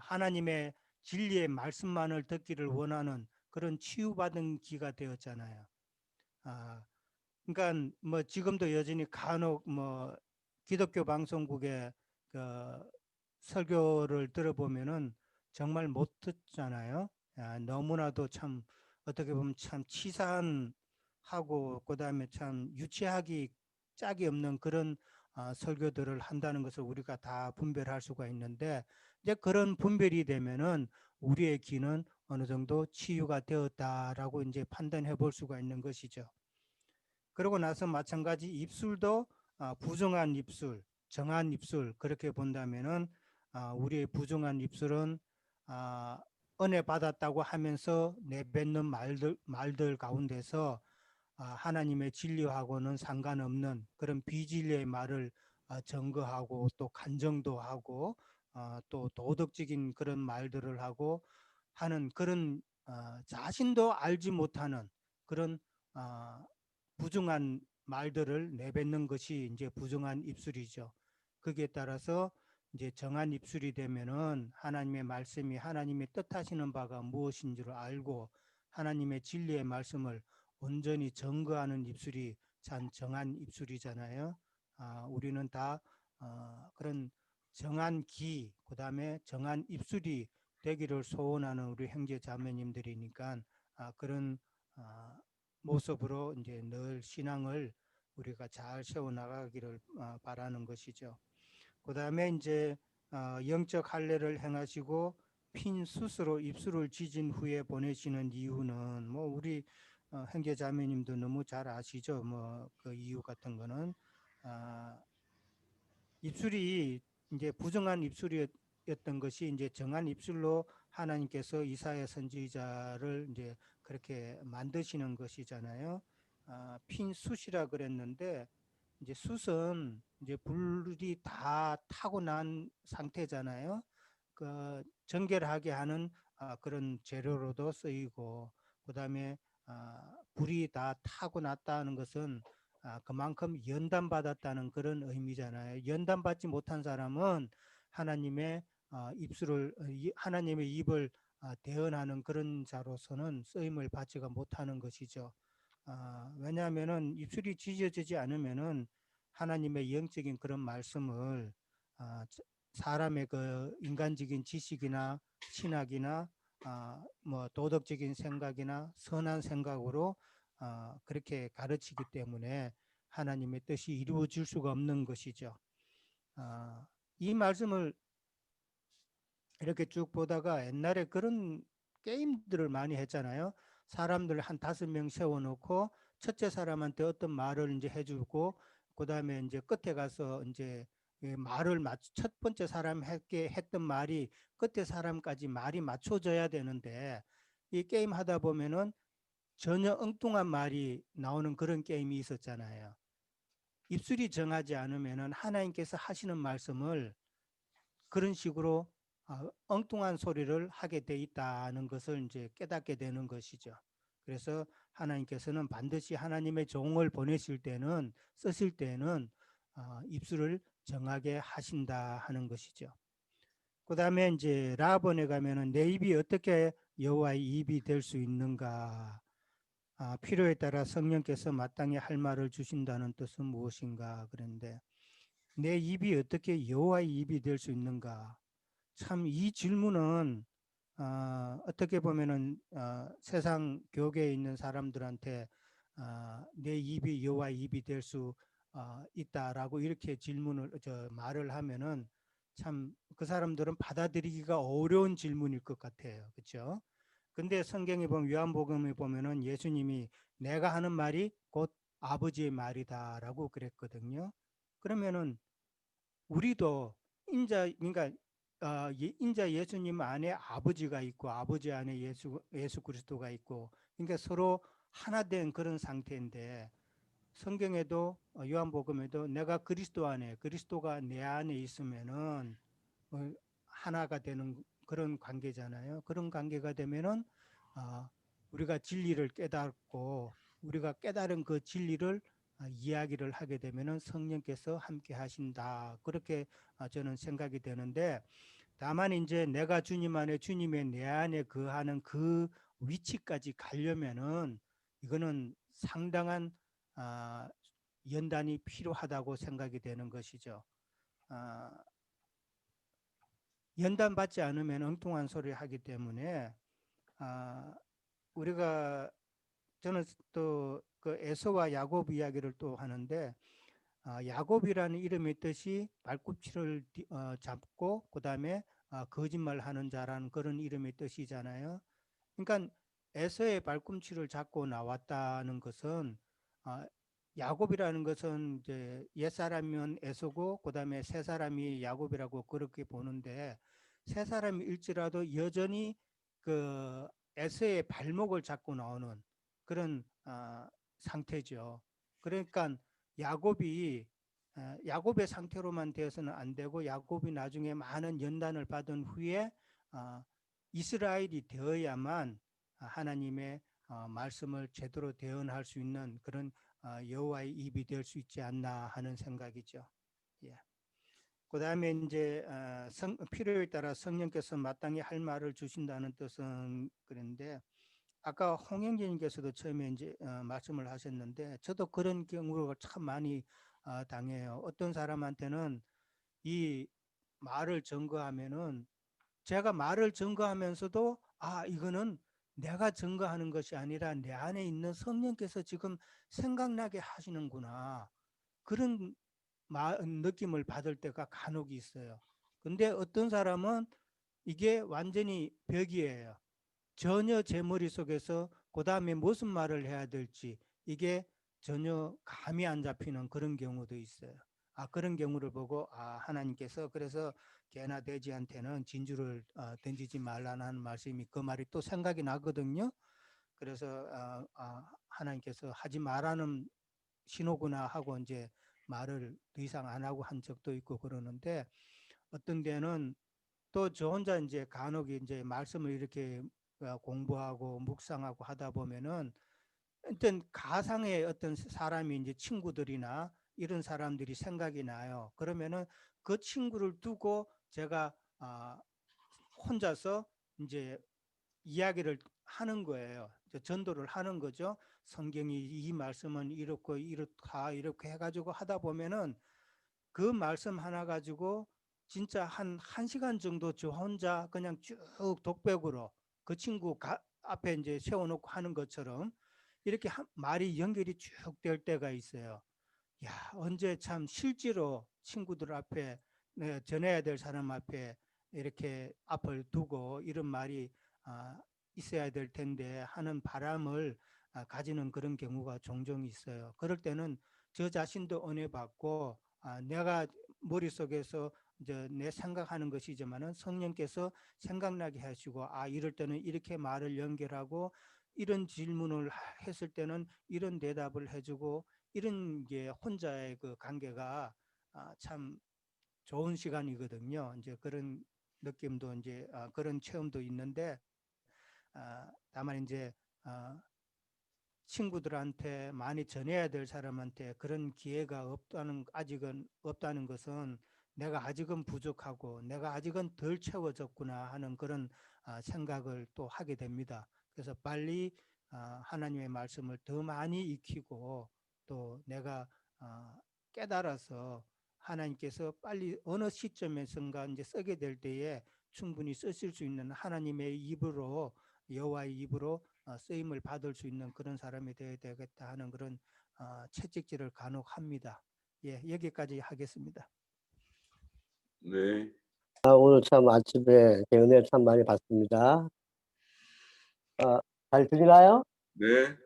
하나님의 진리의 말씀만을 듣기를 원하는 그런 치유받은 기가 되었잖아요. 그러니까 뭐 지금도 여전히 간혹 뭐 기독교 방송국의 그 설교를 들어보면은 정말 못 듣잖아요. 너무나도 참 어떻게 보면 참 치사하고 그다음에 참 유치하기 짝이 없는 그런 설교들을 한다는 것을 우리가 다 분별할 수가 있는데 이제 그런 분별이 되면은 우리의 귀는 어느 정도 치유가 되었다라고 이제 판단해 볼 수가 있는 것이죠. 그러고 나서 마찬가지 입술도 부정한 입술, 정한 입술 그렇게 본다면은 우리의 부정한 입술은 은혜 받았다고 하면서 내뱉는 말들 가운데서 하나님의 진리하고는 상관없는 그런 비진리의 말을 증거하고 또 간정도 하고 또 도덕적인 그런 말들을 하고 하는 그런 자신도 알지 못하는 그런 부정한 말들을 내뱉는 것이 이제 부정한 입술이죠. 거기에 따라서 이제 정한 입술이 되면은 하나님의 말씀이 하나님의 뜻하시는 바가 무엇인지를 알고 하나님의 진리의 말씀을 온전히 증거하는 입술이 참 정한 입술이잖아요. 우리는 다 그런 정한 귀, 그 다음에 정한 입술이 되기를 소원하는 우리 형제 자매님들이니까 그런 모습으로 이제 늘 신앙을 우리가 잘 세워 나가기를 바라는 것이죠. 그 다음에 이제 영적 할례를 행하시고 핀 숯으로 입술을 찢은 후에 보내시는 이유는 뭐 우리 형제 자매님도 너무 잘 아시죠. 뭐 그 이유 같은 거는 입술이 이제 부정한 입술이었던 것이 이제 정한 입술로 하나님께서 이사야 선지자를 이제 그렇게 만드시는 것이잖아요. 핀 숯이라 그랬는데 이제 숯은 이제 불이 다 타고 난 상태잖아요. 그 정결하게 하는 그런 재료로도 쓰이고 그다음에 불이 다 타고 났다는 것은 그만큼 연단받았다는 그런 의미잖아요. 연단받지 못한 사람은 하나님의 하나님의 입을 대언하는 그런 자로서는 쓰임을 받지가 못하는 것이죠. 왜냐하면은 입술이 찢어지지 않으면은 하나님의 영적인 그런 말씀을 사람의 그 인간적인 지식이나 신학이나 뭐 도덕적인 생각이나 선한 생각으로 그렇게 가르치기 때문에 하나님의 뜻이 이루어질 수가 없는 것이죠. 이 말씀을 이렇게 쭉 보다가 옛날에 그런 게임들을 많이 했잖아요. 사람들 한 5명 세워놓고 첫째 사람한테 어떤 말을 이제 해주고 그 다음에 이제 끝에 가서 이제 말을 첫 번째 사람에게 했던 말이 끝에 사람까지 말이 맞춰져야 되는데 이 게임 하다 보면은 전혀 엉뚱한 말이 나오는 그런 게임이 있었잖아요. 입술이 정하지 않으면은 하나님께서 하시는 말씀을 그런 식으로 엉뚱한 소리를 하게 돼 있다는 것을 이제 깨닫게 되는 것이죠. 그래서 하나님께서는 반드시 하나님의 종을 보내실 때는 쓰실 때는 입술을 정하게 하신다 하는 것이죠. 그 다음에 이제 라본에 가면은 내 입이 어떻게 여호와의 입이 될 수 있는가? 필요에 따라 성령께서 마땅히 할 말을 주신다는 뜻은 무엇인가? 그런데 내 입이 어떻게 여호와의 입이 될 수 있는가? 참 이 질문은 어떻게 보면은 세상 교계에 있는 사람들한테 내 입이 여호와의 입이 될 수 있다라고 이렇게 말을 하면은 참 그 사람들은 받아들이기가 어려운 질문일 것 같아요. 그렇죠? 근데 성경에 보면 요한복음에 보면은 예수님이 내가 하는 말이 곧 아버지의 말이다라고 그랬거든요. 그러면은 우리도 그러니까 인자 예수님 안에 아버지가 있고 아버지 안에 예수 그리스도가 있고 그러니까 서로 하나 된 그런 상태인데 성경에도 요한복음에도 내가 그리스도 안에 그리스도가 내 안에 있으면은 하나가 되는 그런 관계잖아요. 그런 관계가 되면은 우리가 진리를 깨닫고 우리가 깨달은 그 진리를 이야기를 하게 되면은 성령께서 함께 하신다. 그렇게 저는 생각이 되는데 다만 이제 내가 주님 안에 주님의 내 안에 거하는 그 위치까지 가려면은 이거는 상당한 연단이 필요하다고 생각이 되는 것이죠. 연단받지 않으면 엉뚱한 소리 하기 때문에 우리가 저는 또 그 에서와 야곱 이야기를 또 하는데 야곱이라는 이름의 뜻이 발꿈치를 잡고 그 다음에 거짓말하는 자라는 그런 이름의 뜻이잖아요. 그러니까 에서의 발꿈치를 잡고 나왔다는 것은 야곱이라는 것은 이제 옛사람이면 에서고 그다음에 새 사람이 야곱이라고 그렇게 보는데 새 사람일지라도 여전히 그 에서의 발목을 잡고 나오는 그런 상태죠. 그러니까 야곱의 상태로만 되어서는 안 되고 야곱이 나중에 많은 연단을 받은 후에 이스라엘이 되어야만 하나님의 말씀을 제대로 대언할 수 있는 그런 여호와의 입이 될 수 있지 않나 하는 생각이죠. 예. 그 다음에 이제 필요에 따라 성령께서 마땅히 할 말을 주신다는 뜻은 그런데 아까 홍영진님께서도 처음에 이제 말씀을 하셨는데 저도 그런 경우가 참 많이 당해요. 어떤 사람한테는 이 말을 증거하면은 제가 말을 증거하면서도 이거는 내가 증거하는 것이 아니라 내 안에 있는 성령께서 지금 생각나게 하시는구나. 그런 느낌을 받을 때가 간혹 있어요. 근데 어떤 사람은 이게 완전히 벽이에요. 전혀 제 머릿속에서 그 다음에 무슨 말을 해야 될지 이게 전혀 감이 안 잡히는 그런 경우도 있어요. 그런 경우를 보고 하나님께서 그래서 개나 돼지한테는 진주를 던지지 말라는 말씀이 그 말이 또 생각이 나거든요. 그래서 하나님께서 하지 말라는 신호구나 하고 이제 말을 더 이상 안 하고 한 적도 있고 그러는데 어떤 데는 또 저 혼자 이제 간혹 이제 말씀을 이렇게 공부하고 묵상하고 하다 보면은 어떤 가상의 어떤 사람이 이제 친구들이나 이런 사람들이 생각이 나요. 그러면은 그 친구를 두고 제가 혼자서 이제 이야기를 하는 거예요. 전도를 하는 거죠. 성경이 이 말씀은 이렇고 이렇다 이렇게 해가지고 하다 보면은 그 말씀 하나 가지고 진짜 한 1시간 정도 저 혼자 그냥 쭉 독백으로 그 친구 앞에 이제 세워놓고 하는 것처럼 이렇게 말이 연결이 쭉 될 때가 있어요. 야, 언제 참 실제로 친구들 앞에 전해야 될 사람 앞에 이렇게 앞을 두고 이런 말이 있어야 될 텐데 하는 바람을 가지는 그런 경우가 종종 있어요. 그럴 때는 저 자신도 은혜 받고 내가 머릿속에서 이제 내 생각하는 것이지만은 성령께서 생각나게 하시고 이럴 때는 이렇게 말을 연결하고 이런 질문을 했을 때는 이런 대답을 해주고 이런 게 혼자의 그 관계가 참 좋은 시간이거든요. 이제 그런 느낌도 이제 그런 체험도 있는데 다만 이제 친구들한테 많이 전해야 될 사람한테 그런 기회가 아직은 없다는 것은 내가 아직은 부족하고 내가 아직은 덜 채워졌구나 하는 그런 생각을 또 하게 됩니다. 그래서 빨리 하나님의 말씀을 더 많이 익히고 또 내가 깨달아서 하나님께서 빨리 어느 시점에선가 이제 쓰게 될 때에 충분히 쓰실 수 있는 하나님의 입으로 여호와의 입으로 쓰임을 받을 수 있는 그런 사람이 되어야 되겠다 하는 그런 채찍질을 간혹 합니다. 예, 여기까지 하겠습니다. 네. 오늘 참 아침에 은혜 참 많이 받습니다. 잘 들리나요? 네.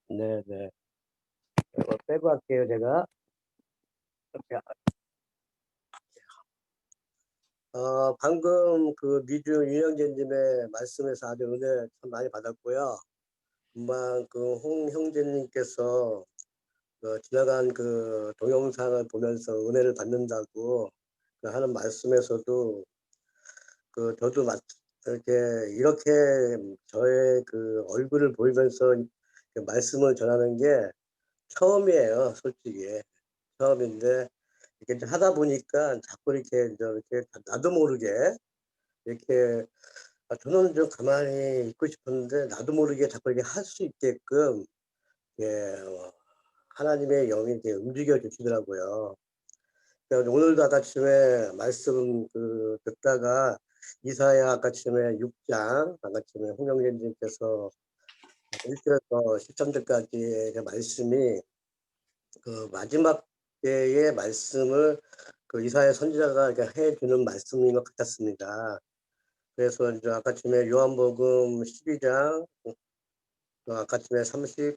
네. 이거 빼고 할게요, 제가. 이렇게. 방금 그 미주 윤영재님의 말씀에서 아주 은혜 참 많이 받았고요. 금방 그 홍 형제님께서 지나간 그 동영상을 보면서 은혜를 받는다고 하는 말씀에서도 저도 이렇게 저의 그 얼굴을 보이면서 말씀을 전하는 게 처음이에요, 솔직히. 처음인데, 이렇게 이제 하다 보니까 자꾸 이렇게 나도 모르게 이렇게 저는 좀 가만히 있고 싶었는데 나도 모르게 자꾸 이렇게 할 수 있게끔 하나님의 영이 이렇게 움직여 주시더라고요. 그래서 오늘도 아까쯤에 말씀 듣다가 이사야 아까쯤에 6장 아까쯤에 홍영진님께서 1절에서 13절까지의 말씀이 그 마지막 때의 말씀을 그 이사야 선지자가 이렇게 해주는 말씀인 것 같았습니다. 그래서 이제 아까쯤에 요한복음 12장 아까쯤에 38장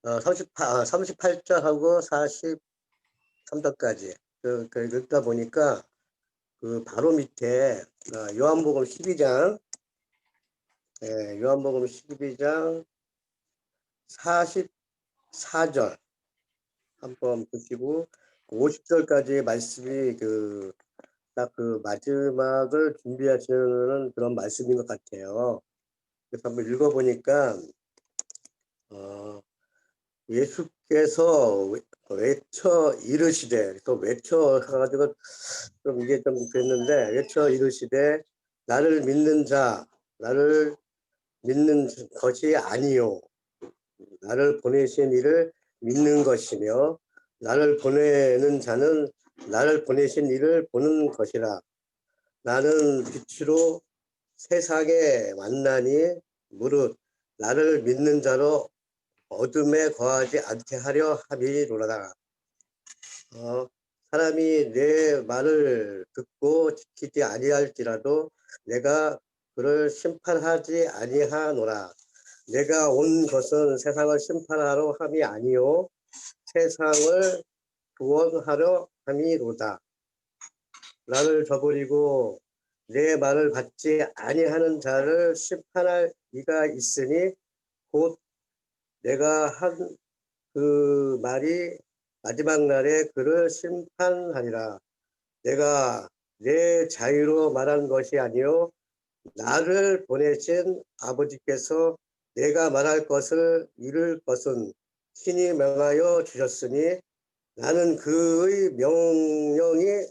38절하고 43절까지 읽다 보니까 그 바로 밑에 요한복음 12장 요한복음 12장 44절 한번 보시고 50절까지의 말씀이 딱 그 마지막을 준비하시는 그런 말씀인 것 같아요. 그래서 한번 읽어보니까 예수께서 외쳐 이르시되 또 외쳐 가지고 좀 이게 좀 그랬는데 외쳐 이르시되 나를 믿는 것이 아니요 나를 보내신 이를 믿는 것이며 나를 보내는 자는 나를 보내신 이를 보는 것이라. 나는 빛으로 세상에 왔나니 무릇 나를 믿는 자로 어둠에 거하지 않게 하려 함이로다. 사람이 내 말을 듣고 지키지 아니할지라도 내가 그를 심판하지 아니하노라. 내가 온 것은 세상을 심판하러 함이 아니요 세상을 구원하려 함이로다. 나를 저버리고 내 말을 받지 아니하는 자를 심판할 이가 있으니 곧 내가 한 그 말이 마지막 날에 그를 심판하리라. 내가 내 자유로 말한 것이 아니요 나를 보내신 아버지께서 내가 말할 것을 이룰 것은 신이 명하여 주셨으니 나는 그의 명령이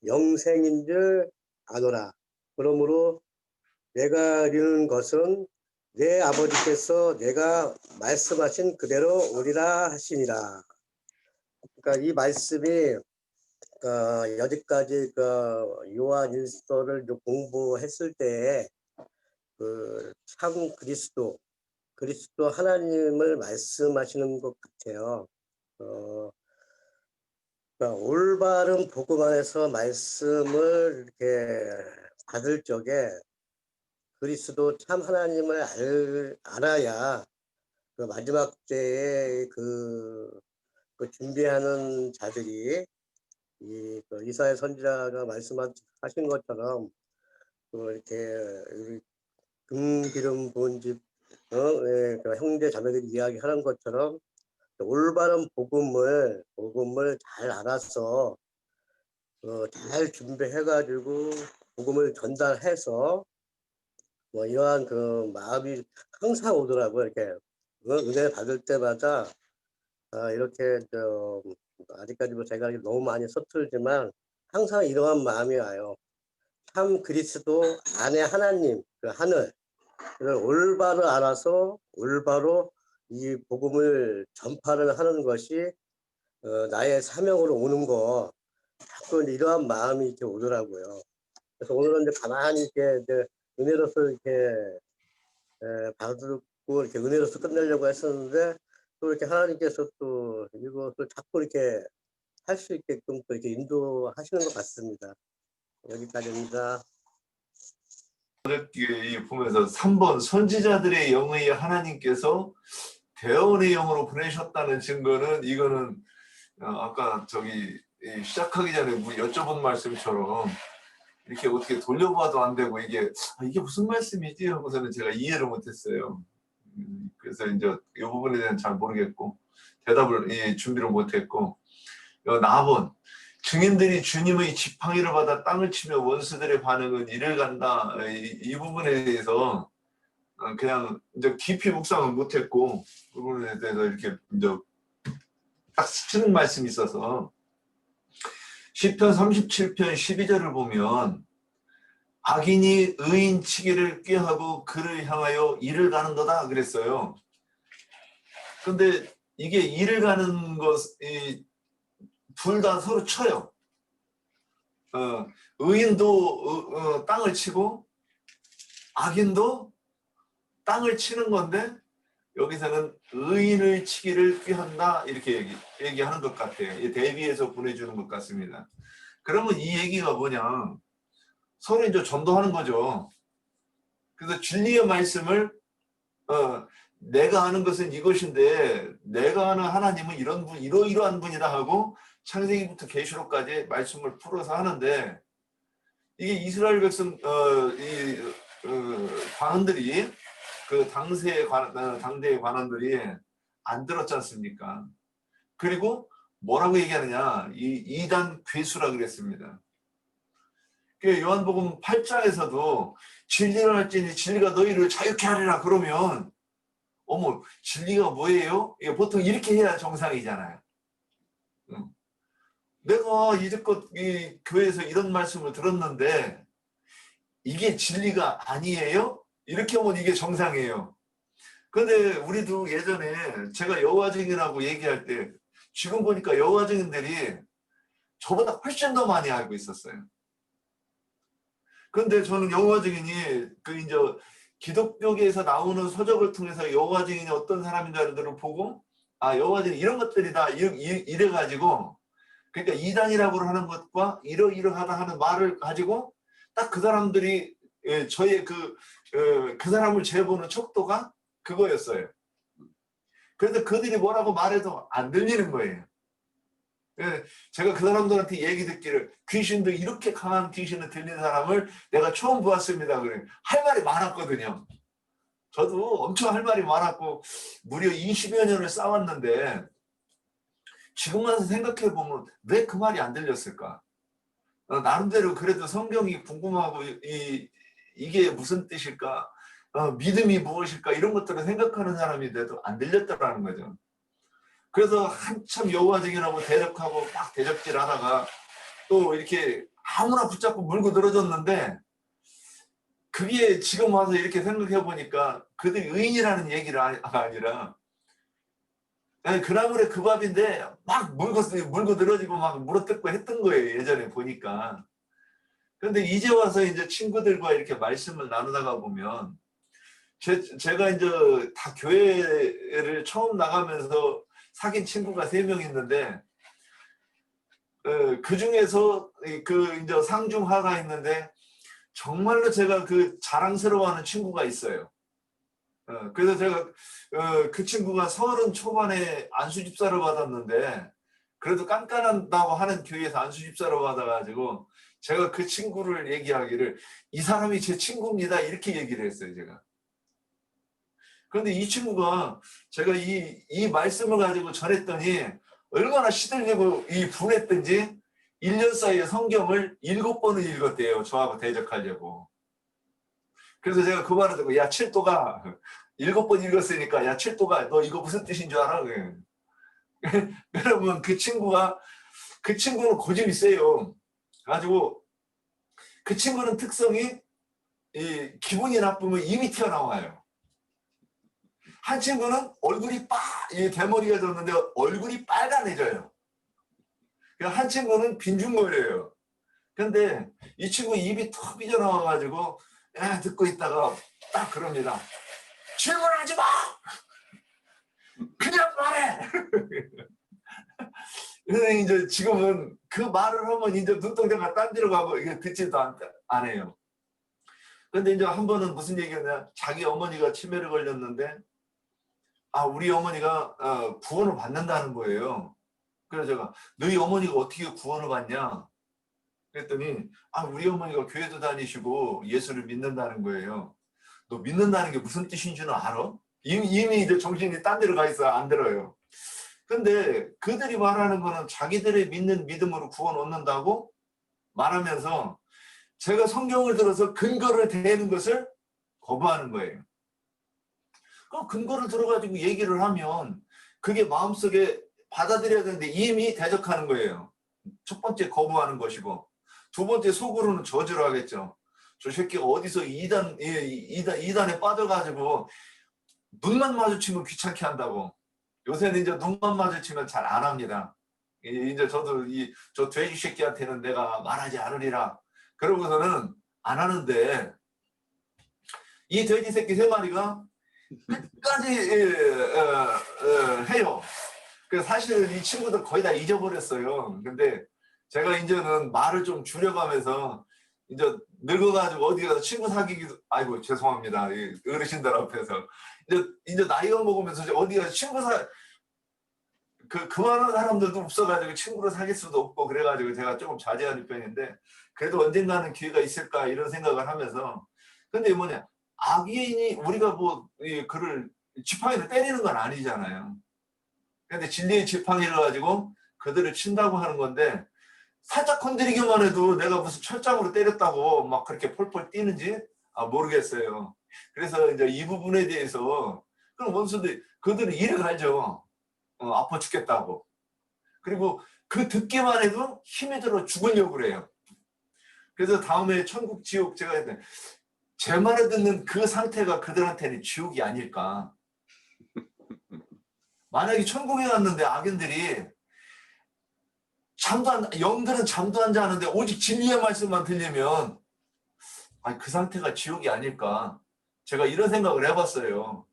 영생인 줄 아노라. 그러므로 내가 이루는 것은 내 아버지께서 내가 말씀하신 그대로 오리라 하시니라. 그러니까 이 말씀이 여기까지 요한 일서를 공부했을 때에 참 그리스도 하나님을 말씀하시는 것 같아요. 그러니까 올바른 복음 안에서 말씀을 이렇게 받을 적에 그리스도 참 하나님을 알아야 그 마지막 때에 그 준비하는 자들이 이사야 선지자가 말씀하신 것처럼 이렇게 금기름 부은 집 형제 자매들이 이야기하는 것처럼 올바른 복음을 잘 알아서 잘 준비해가지고 복음을 전달해서 이러한 그 마음이 항상 오더라고요. 이렇게 은혜 받을 때마다 이렇게 아직까지 제가 너무 많이 서툴지만 항상 이러한 마음이 와요. 참 그리스도 안에 하나님 그 하늘을 올바로 알아서 올바로 이 복음을 전파를 하는 것이 나의 사명으로 오는 거 자꾸 이러한 마음이 이렇게 오더라고요. 그래서 오늘은 이제 가만히 이렇게 은혜로서 이렇게 받고 이렇게 은혜로서 끝내려고 했었는데 또 이렇게 하나님께서 또 이것을 자꾸 이렇게 할 수 있게끔 또 이렇게 인도하시는 것 같습니다. 여기까지입니다. 어렵게 보면서 3번 선지자들의 영의 하나님께서 대언의 영으로 보내셨다는 증거는 이거는 아까 시작하기 전에 여쭤본 말씀처럼 이렇게 어떻게 돌려봐도 안 되고 이게 무슨 말씀이지 하고서는 제가 이해를 못했어요. 그래서 이제 이 부분에 대해서는 잘 모르겠고 대답을 준비를 못했고 4번 증인들이 주님의 지팡이를 받아 땅을 치며 원수들의 반응은 이를 간다. 이 부분에 대해서 그냥 이제 깊이 묵상을 못했고 그 부분에 대해서 이렇게 이제 딱 스치는 말씀이 있어서 시편 37편 12절을 보면 악인이 의인 치기를 꾀하고 그를 향하여 이를 가는도다 그랬어요. 근데 이게 이를 가는 것이 둘 다 서로 쳐요. 의인도 땅을 치고 악인도 땅을 치는 건데 여기서는 의인을 치기를 꾀한다 이렇게 얘기하는 것 같아요. 대비해서 보내주는 것 같습니다. 그러면 이 얘기가 뭐냐? 서로 이제 전도하는 거죠. 그래서 진리의 말씀을 내가 아는 것은 이것인데 내가 아는 하나님은 이런 분 이러이러한 분이다 하고 창세기부터 계시록까지 말씀을 풀어서 하는데 이게 이스라엘 백성 관원들이 그 당대의 관원들이 안 들었지 않습니까? 그리고 뭐라고 얘기하느냐? 이단 괴수라 그랬습니다. 요한복음 8장에서도 진리를 할지니 진리가 너희를 자유케 하리라 그러면 어머 진리가 뭐예요? 보통 이렇게 해야 정상이잖아요. 내가 이제껏 이 교회에서 이런 말씀을 들었는데 이게 진리가 아니에요? 이렇게 하면 이게 정상이에요. 근데 우리도 예전에 제가 여호와 증인이라고 얘기할 때 지금 보니까 여호와 증인들이 저보다 훨씬 더 많이 알고 있었어요. 근데 저는 여호와 증인이 이제 기독교계에서 나오는 서적을 통해서 여호와 증인이 어떤 사람인가를 보고 여호와 증인 이런 것들이다 이래가지고 그러니까 이단이라고 하는 것과 이러이러하다 하는 말을 가지고 딱 그 사람들이 저의 그 사람을 재보는 척도가 그거였어요. 그래서 그들이 뭐라고 말해도 안 들리는 거예요. 제가 그 사람들한테 얘기 듣기를 귀신도 이렇게 강한 귀신을 들리는 사람을 내가 처음 보았습니다. 그래 할 말이 많았거든요. 저도 엄청 할 말이 많았고 무려 20여 년을 싸웠는데 지금 와서 생각해 보면 왜 그 말이 안 들렸을까? 나름대로 그래도 성경이 궁금하고 이게 무슨 뜻일까? 믿음이 무엇일까? 이런 것들을 생각하는 사람인데도 안 들렸더라는 거죠. 그래서 한참 여호와 증인하고 대적하고 막 대적질하다가 또 이렇게 아무나 붙잡고 물고 늘어졌는데, 그게 지금 와서 이렇게 생각해 보니까 그들이 의인이라는 얘기가 아니라 그 나물에 그 밥인데 막 물고 늘어지고 막 물어뜯고 했던 거예요, 예전에 보니까. 그런데 이제 와서 이제 친구들과 이렇게 말씀을 나누다가 보면, 제가 이제 다 교회를 처음 나가면서 사귄 친구가 3명 있는데, 그 중에서 그 이제 상중하가 있는데 정말로 제가 그 자랑스러워하는 친구가 있어요. 그래서 제가 그 친구가 30 초반에 안수집사를 받았는데, 그래도 깐깐한다고 하는 교회에서 안수집사를 받아가지고 제가 그 친구를 얘기하기를 이 사람이 제 친구입니다 이렇게 얘기를 했어요, 제가. 그런데 이 친구가 제가 이 말씀을 가지고 전했더니 얼마나 시들리고 분했던지 1년 사이에 성경을 7번을 읽었대요, 저하고 대적하려고. 그래서 제가 그 말을 듣고, 야, 7도가 7번 읽었으니까, 야, 7도가 너 이거 무슨 뜻인 줄 알아? 그러면 그 친구는 고집이 세요. 가지고 그 친구는 특성이 기분이 나쁘면 입이 튀어나와요. 한 친구는 얼굴이 대머리가 졌는데 얼굴이 빨간해져요. 한 친구는 빈중거려요. 근데 이 친구 입이 턱 삐져나와가지고 듣고 있다가 딱 그럽니다. 질문하지 마! 그냥 말해! 근데 이제 지금은 그 말을 하면 이제 눈동자가 딴 데로 가고 이게 듣지도 안 해요. 근데 이제 한 번은 무슨 얘기였냐, 자기 어머니가 치매를 걸렸는데 우리 어머니가 구원을 받는다는 거예요. 그래서 제가 너희 어머니가 어떻게 구원을 받냐 그랬더니 우리 어머니가 교회도 다니시고 예수를 믿는다는 거예요. 너 믿는다는 게 무슨 뜻인 줄은 알아? 이미 이제 정신이 딴 데로 가 있어 안 들어요. 근데 그들이 말하는 거는 자기들의 믿는 믿음으로 구원 얻는다고 말하면서 제가 성경을 들어서 근거를 대는 것을 거부하는 거예요. 그럼 근거를 들어가지고 얘기를 하면 그게 마음속에 받아들여야 되는데 이미 대적하는 거예요. 첫 번째 거부하는 것이고, 두 번째 속으로는 저주를 하겠죠. 저 새끼가 어디서 이단에 빠져가지고 눈만 마주치면 귀찮게 한다고. 요새는 이제 눈만 마주치면 잘 안 합니다. 이제 저도 저 돼지 새끼한테는 내가 말하지 않으리라. 그러고서는 안 하는데, 이 돼지 새끼 3마리가 끝까지 해요. 그래서 사실은 이 친구들 거의 다 잊어버렸어요. 근데 제가 이제는 말을 좀 줄여가면서 이제 늙어가지고 어디 가서 친구 사귀기도, 아이고 죄송합니다, 어르신들 앞에서 이제 나이가 먹으면서 어디 가서 친구 그만한 사람들도 없어가지고 친구를 사귈 수도 없고, 그래가지고 제가 조금 자제하는 편인데, 그래도 언젠가는 기회가 있을까 이런 생각을 하면서. 근데 뭐냐, 악인이 우리가 그를 지팡이를 때리는 건 아니잖아요. 근데 진리의 지팡이를 가지고 그들을 친다고 하는 건데, 살짝 건드리기만 해도 내가 무슨 철장으로 때렸다고 막 그렇게 펄펄 뛰는지 모르겠어요. 그래서 이제 이 부분에 대해서 그럼 원수들 그들은 이해를 하죠. 아파 죽겠다고. 그리고 그 듣기만 해도 힘이 들어 죽으려고 그래요. 그래서 다음에 천국 지옥 제가 했는데, 제 말을 듣는 그 상태가 그들한테는 지옥이 아닐까. 만약에 천국에 갔는데 악인들이 영들은 잠도 안 자는데 오직 진리의 말씀만 들리면 그 상태가 지옥이 아닐까. 제가 이런 생각을 해봤어요.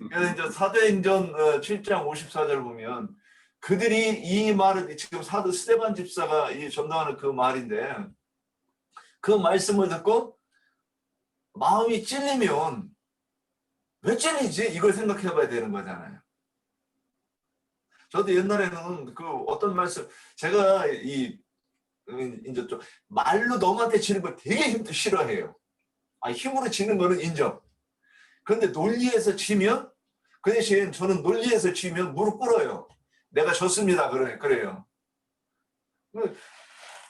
그래서 이제 사도행전 7장 54절 보면 그들이 이 말을, 지금 사도 스데반 집사가 전도하는 그 말인데, 그 말씀을 듣고 마음이 찔리면 왜 찔리지? 이걸 생각해 봐야 되는 거잖아요. 저도 옛날에는 어떤 말씀, 제가 이제 좀 말로 너한테 지는 걸 되게 싫어해요. 힘으로 지는 거는 인정. 그런데 논리에서 지면, 그 대신 저는 논리에서 지면 무릎 꿇어요. 내가 졌습니다. 그래요.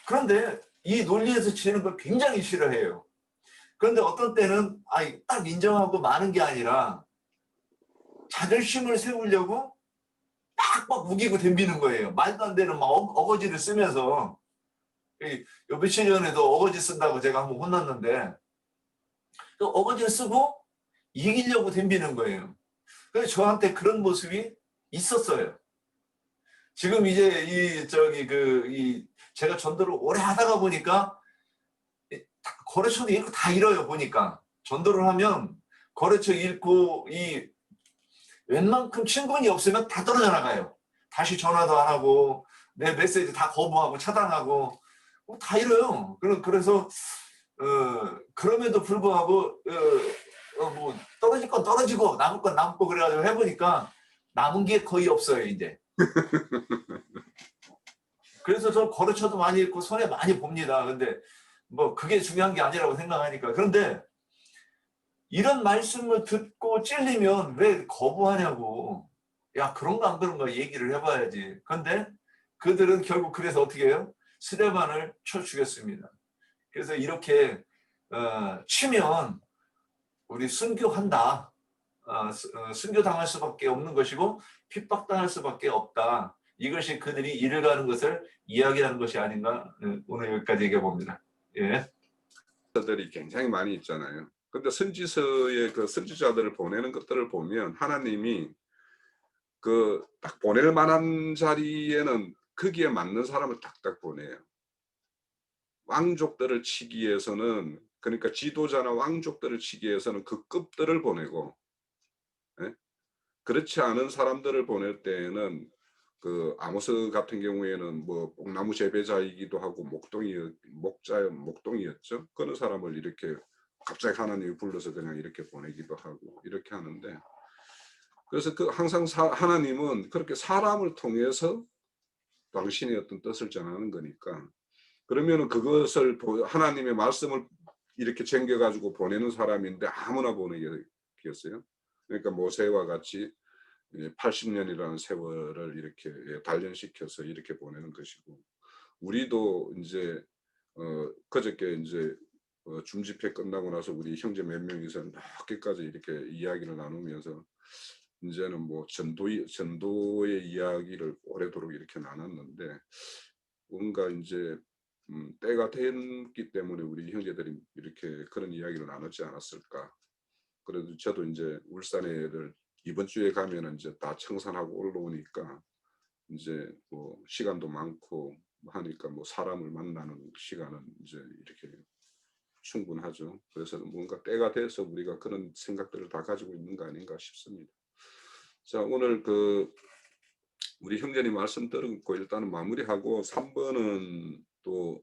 그런데 이 논리에서 지는 걸 굉장히 싫어해요. 그런데 어떤 때는 딱 인정하고 마는 게 아니라 자존심을 세우려고 막 우기고 덤비는 거예요. 말도 안 되는 막 어거지를 쓰면서. 요 며칠 전에도 어거지 쓴다고 제가 한번 혼났는데 그 어거지를 쓰고 이기려고 덤비는 거예요. 그래서 저한테 그런 모습이 있었어요. 지금 이제 제가 전도를 오래 하다가 보니까 거래처도 잃고 다 잃어요. 보니까 전도를 하면 거래처 잃고 웬만큼 친분이 없으면 다 떨어져 나가요. 다시 전화도 안 하고 내 메시지 다 거부하고 차단하고 다 잃어요. 그래서 그럼에도 불구하고 뭐 떨어질 건 떨어지고 남을 건 남고 그래가지고 해보니까 남은 게 거의 없어요 이제. 그래서 저 거래처도 많이 잃고 손해 많이 봅니다. 근데 뭐 그게 중요한 게 아니라고 생각하니까. 그런데 이런 말씀을 듣고 찔리면 왜 거부하냐고. 야, 그런가 안 그런가 얘기를 해봐야지. 그런데 그들은 결국 그래서 어떻게 해요? 스데반을 쳐 죽였습니다. 그래서 이렇게 치면 우리 순교한다. 순교당할 수밖에 없는 것이고 핍박당할 수밖에 없다. 이것이 그들이 이를 가는 것을 이야기하는 것이 아닌가. 오늘 여기까지 얘기해 봅니다. 예. 들이 굉장히 많이 있잖아요. 근데 선지서의 그 선지자들을 보내는 것들을 보면 하나님이 그 딱 보낼 만한 자리에는 거기에 맞는 사람을 딱딱 보내요. 왕족들을 치기 위해서는, 그러니까 지도자나 왕족들을 치기 위해서는 그 급들을 보내고, 예? 그렇지 않은 사람들을 보낼 때에는 그 아모스 같은 경우에는 뭐 뽕나무 재배자이기도 하고 목동이었죠. 그런 사람을 이렇게 갑자기 하나님이 불러서 그냥 이렇게 보내기도 하고 이렇게 하는데, 그래서 그 항상 하나님은 그렇게 사람을 통해서 당신의 어떤 뜻을 전하는 거니까, 그러면은 그것을 하나님의 말씀을 이렇게 챙겨가지고 보내는 사람인데 아무나 보내겠어요? 그러니까 모세와 같이 80년이라는 세월을 이렇게 단련시켜서 이렇게 보내는 것이고, 우리도 이제 그저께 이제 줌집회 끝나고 나서 우리 형제 몇 명이서 늦게까지 이렇게 이야기를 나누면서 이제는 뭐 전도의 이야기를 오래도록 이렇게 나눴는데, 뭔가 이제 때가 됐기 때문에 우리 형제들이 이렇게 그런 이야기를 나눴지 않았을까. 그래도 저도 이제 울산에를 이번 주에 가면은 이제 다 청산하고 올라오니까 이제 뭐 시간도 많고 하니까 뭐 사람을 만나는 시간은 이제 이렇게 충분하죠. 그래서 뭔가 때가 돼서 우리가 그런 생각들을 다 가지고 있는 거 아닌가 싶습니다. 자, 오늘 그 우리 형제님 말씀 듣고 일단은 마무리하고 3번은 또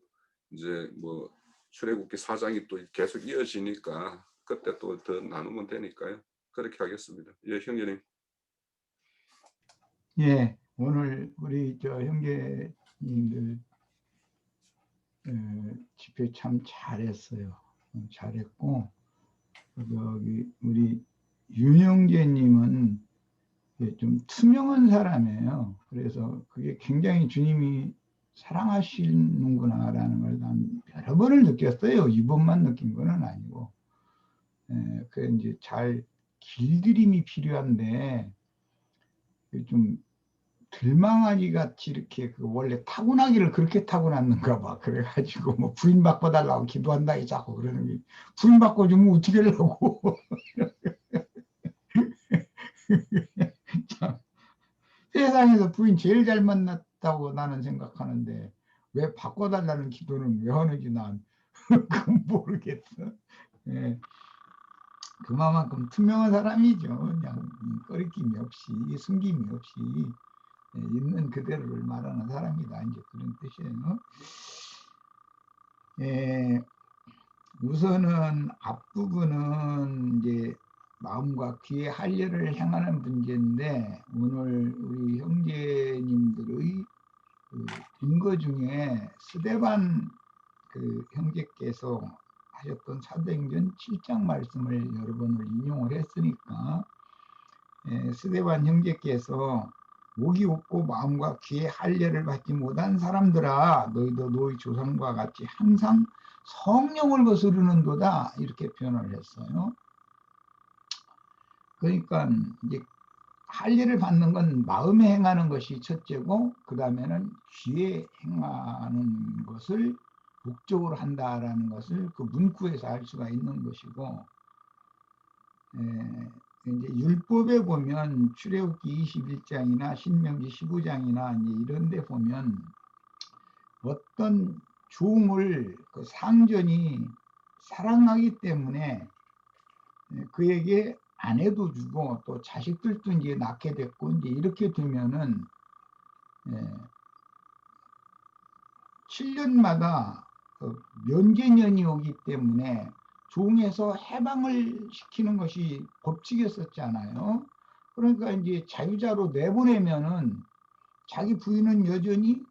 이제 뭐 출애굽기 4장이 또 계속 이어지니까 그때 또 더 나누면 되니까요. 그렇게 하겠습니다. 예, 형제님. 예, 오늘 우리 저 형제님들 집회 참 잘했어요. 잘했고, 여기 우리 윤형제님은 좀 투명한 사람이에요. 그래서 그게 굉장히 주님이 사랑하시는구나라는 걸 난 여러 번을 느꼈어요. 이번만 느낀 건 아니고. 그 이제 잘 길들임이 필요한데 좀 들망아지 같이 이렇게 그 원래 타고나기를 그렇게 타고났는가 봐. 그래가지고 뭐 부인 바꿔달라고 기도한다 자꾸 그러는 게, 부인 바꿔주면 어떻게 하려고. 참, 세상에서 부인 제일 잘 만났다고 나는 생각하는데 왜 바꿔달라는 기도는 왜 하는지 난 그건 모르겠어. 예. 그만큼 투명한 사람이죠. 그냥 꺼리낌이 없이 숨김이 없이 있는 그대로를 말하는 사람이다. 이제 그런 뜻이에요. 우선은 앞부분은 이제 마음과 귀의 할례를 향하는 문제인데, 오늘 우리 형제님들의 그 증거 중에 스데반 그 형제께서 하셨던 사도행전 7장 말씀을 여러 번을 인용을 했으니까, 스데반 형제께서 목이 없고 마음과 귀에 할례를 받지 못한 사람들아 너희도 너희 조상과 같이 항상 성령을 거스르는도다 이렇게 표현을 했어요. 그러니까 이제 할례를 받는 건 마음에 행하는 것이 첫째고 그 다음에는 귀에 행하는 것을 목적으로 한다라는 것을 그 문구에서 알 수가 있는 것이고, 이제 율법에 보면 출애굽기 21장이나 신명기 15장이나 이제 이런 데 보면 어떤 종을 그 상전이 사랑하기 때문에 그에게 아내도 주고 또 자식들도 이제 낳게 됐고 이제 이렇게 되면은 7년마다 면제년이 오기 때문에 종에서 해방을 시키는 것이 법칙이었었잖아요. 그러니까 이제 자유자로 내보내면은 자기 부인은 여전히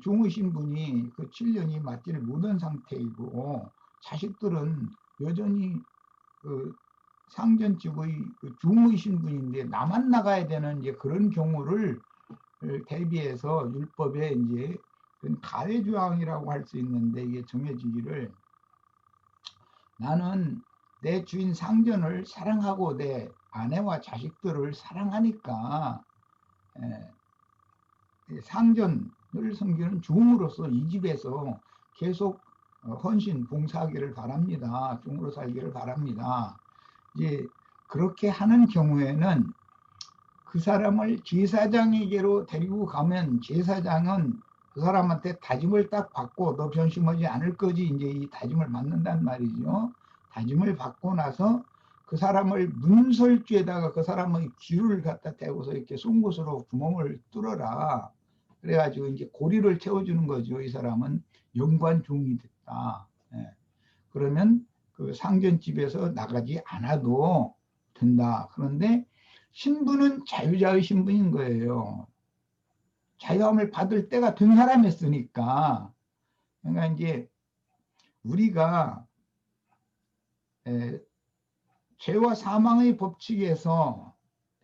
종의 신분이 그 7년이 맞지를 못한 상태이고 자식들은 여전히 그 상전집의 그 종의 신분인데 나만 나가야 되는 이제 그런 경우를 대비해서 율법에 이제 가외 조항이라고 할 수 있는데 이게 정해지기를 나는 내 주인 상전을 사랑하고 내 아내와 자식들을 사랑하니까 상전을 섬기는 종으로서 이 집에서 계속 헌신 봉사하기를 바랍니다. 종으로 살기를 바랍니다. 이제 그렇게 하는 경우에는 그 사람을 제사장에게로 데리고 가면 제사장은 그 사람한테 다짐을 딱 받고 너 변심하지 않을 거지 이제 이 다짐을 받는단 말이죠. 다짐을 받고 나서 그 사람을 문설주에다가 그 사람의 귀를 갖다 대고서 이렇게 송곳으로 구멍을 뚫어라. 그래가지고 이제 고리를 채워주는 거죠. 이 사람은 영관 종이 됐다. 그러면 그 상전집에서 나가지 않아도 된다. 그런데 신분은 자유자의 신분인 거예요. 자유함을 받을 때가 된 사람이었으니까. 그러니까 이제 우리가 죄와 사망의 법칙에서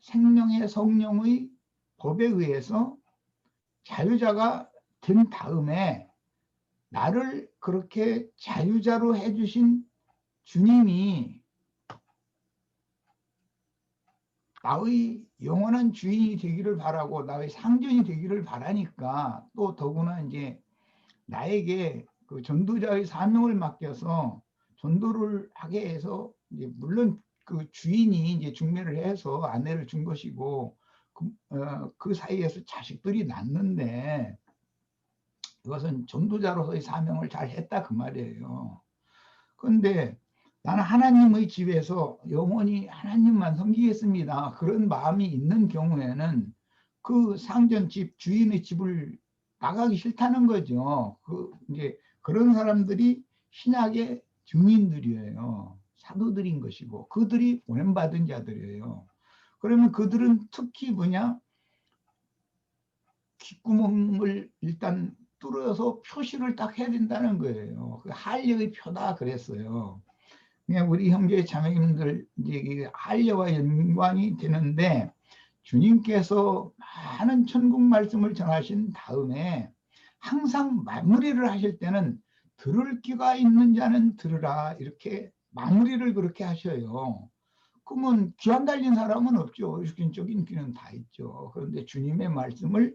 생명의 성령의 법에 의해서 자유자가 된 다음에 나를 그렇게 자유자로 해주신 주님이 나의 영원한 주인이 되기를 바라고 나의 상전이 되기를 바라니까 또 더구나 이제 나에게 그 전도자의 사명을 맡겨서 전도를 하게 해서 이제 물론 그 주인이 이제 중매를 해서 아내를 준 것이고 그 사이에서 자식들이 낳는데 이것은 전도자로서의 사명을 잘 했다 그 말이에요. 그런데 나는 하나님의 집에서 영원히 하나님만 섬기겠습니다. 그런 마음이 있는 경우에는 그 상전집 주인의 집을 나가기 싫다는 거죠. 이제 그런 사람들이 신약의 증인들이에요. 사도들인 것이고 그들이 보냄받은 자들이에요. 그러면 그들은 특히 뭐냐? 귓구멍을 일단 뚫어서 표시를 딱 해야 된다는 거예요. 그 할례의 표다 그랬어요. 그냥 우리 형제 자매님들 이제 할례와 연관이 되는데 주님께서 많은 천국 말씀을 전하신 다음에 항상 마무리를 하실 때는 들을 귀가 있는 자는 들으라 이렇게 마무리를 그렇게 하셔요. 그러면 귀 안 달린 사람은 없죠. 육신적인 귀는 다 있죠. 그런데 주님의 말씀을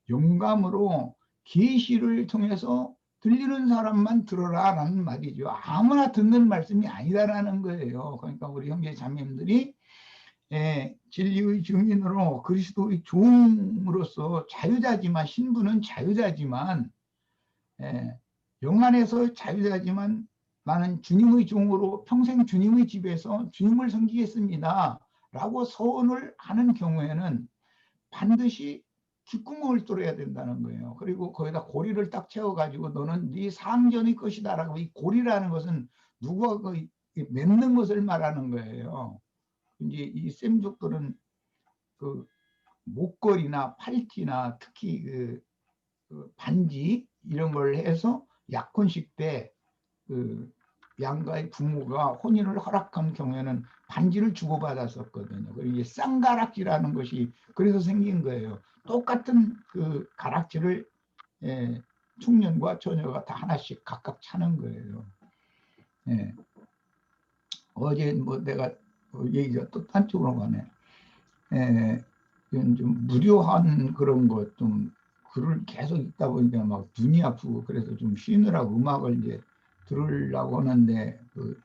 영감으로 계시를 통해서 들리는 사람만 들어라 라는 말이죠. 아무나 듣는 말씀이 아니다라는 거예요. 그러니까 우리 형제 자매님들이 진리의 증인으로 그리스도의 종으로서 자유자지만 신분은 자유자지만 영 안에서 자유자지만 나는 주님의 종으로 평생 주님의 집에서 주님을 섬기겠습니다 라고 서원을 하는 경우에는 반드시 귓구멍을 뚫어야 된다는 거예요. 그리고 거기다 고리를 딱 채워가지고 너는 네 상전의 것이다 라고 이 고리라는 것은 누구와 맺는 것을 말하는 거예요. 이제 이 셈족들은 그 목걸이나 팔티나 특히 그 반지 이런 걸 해서 약혼식 때 양가의 부모가 혼인을 허락한 경우에는 반지를 주고받았었거든요. 그리고 이게 쌍가락지라는 것이 그래서 생긴 거예요. 똑같은 그 가락지를 청년과 처녀가 다 하나씩 각각 차는 거예요. 예. 어제 뭐 내가 얘기가 또 딴 쪽으로 가네. 좀 무료한 그런 것 좀 글을 계속 읽다 보니까 막 눈이 아프고 그래서 좀 쉬느라고 음악을 이제 들으려고 하는데 그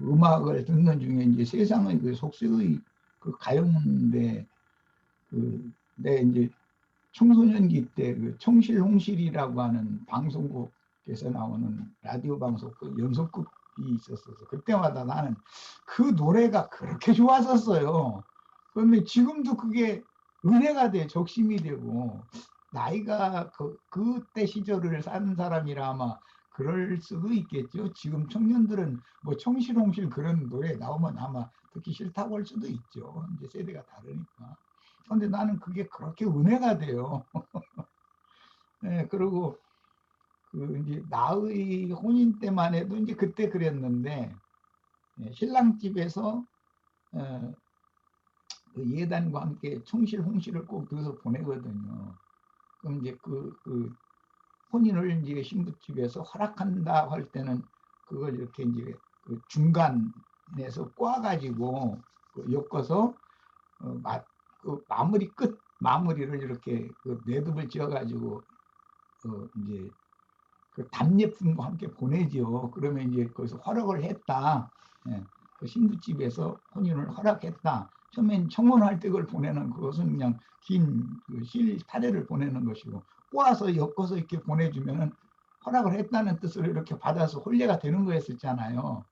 음악을 듣는 중에 이제 세상의 그 속세의 그 가요인데 내 이제 청소년기 때 그 청실홍실이라고 하는 방송국에서 나오는 라디오 방송 그 연속극이 있었어서 그때마다 나는 그 노래가 그렇게 좋았었어요. 그런데 지금도 그게 은혜가 돼, 적심이 되고 나이가 그때 시절을 사는 사람이라 아마 그럴 수도 있겠죠. 지금 청년들은 뭐 청실홍실 그런 노래 나오면 아마 듣기 싫다고 할 수도 있죠. 이제 세대가 다르니까. 근데 나는 그게 그렇게 은혜가 돼요. 네, 그리고 그 이제 나의 혼인 때만 해도 이제 그때 그랬는데 신랑 집에서 그 예단과 함께 청실 홍실을 꼭 넣어서 보내거든요. 그럼 이제 그 혼인을 이제 신부 집에서 허락한다 할 때는 그걸 이렇게 이제 그 중간에서 꽈가지고 엮어서 그 마무리 끝 마무리를 이렇게 그 매듭을 지어가지고 이제 그 답례품과 함께 보내죠. 그러면 이제 거기서 허락을 했다. 그 신부집에서 혼인을 허락했다. 처음엔 청혼할 때 그걸 보내는 그것은 그냥 긴 그 실 타례를 보내는 것이고 꼬아서 엮어서 이렇게 보내주면은 허락을 했다는 뜻으로 이렇게 받아서 혼례가 되는 거였었잖아요.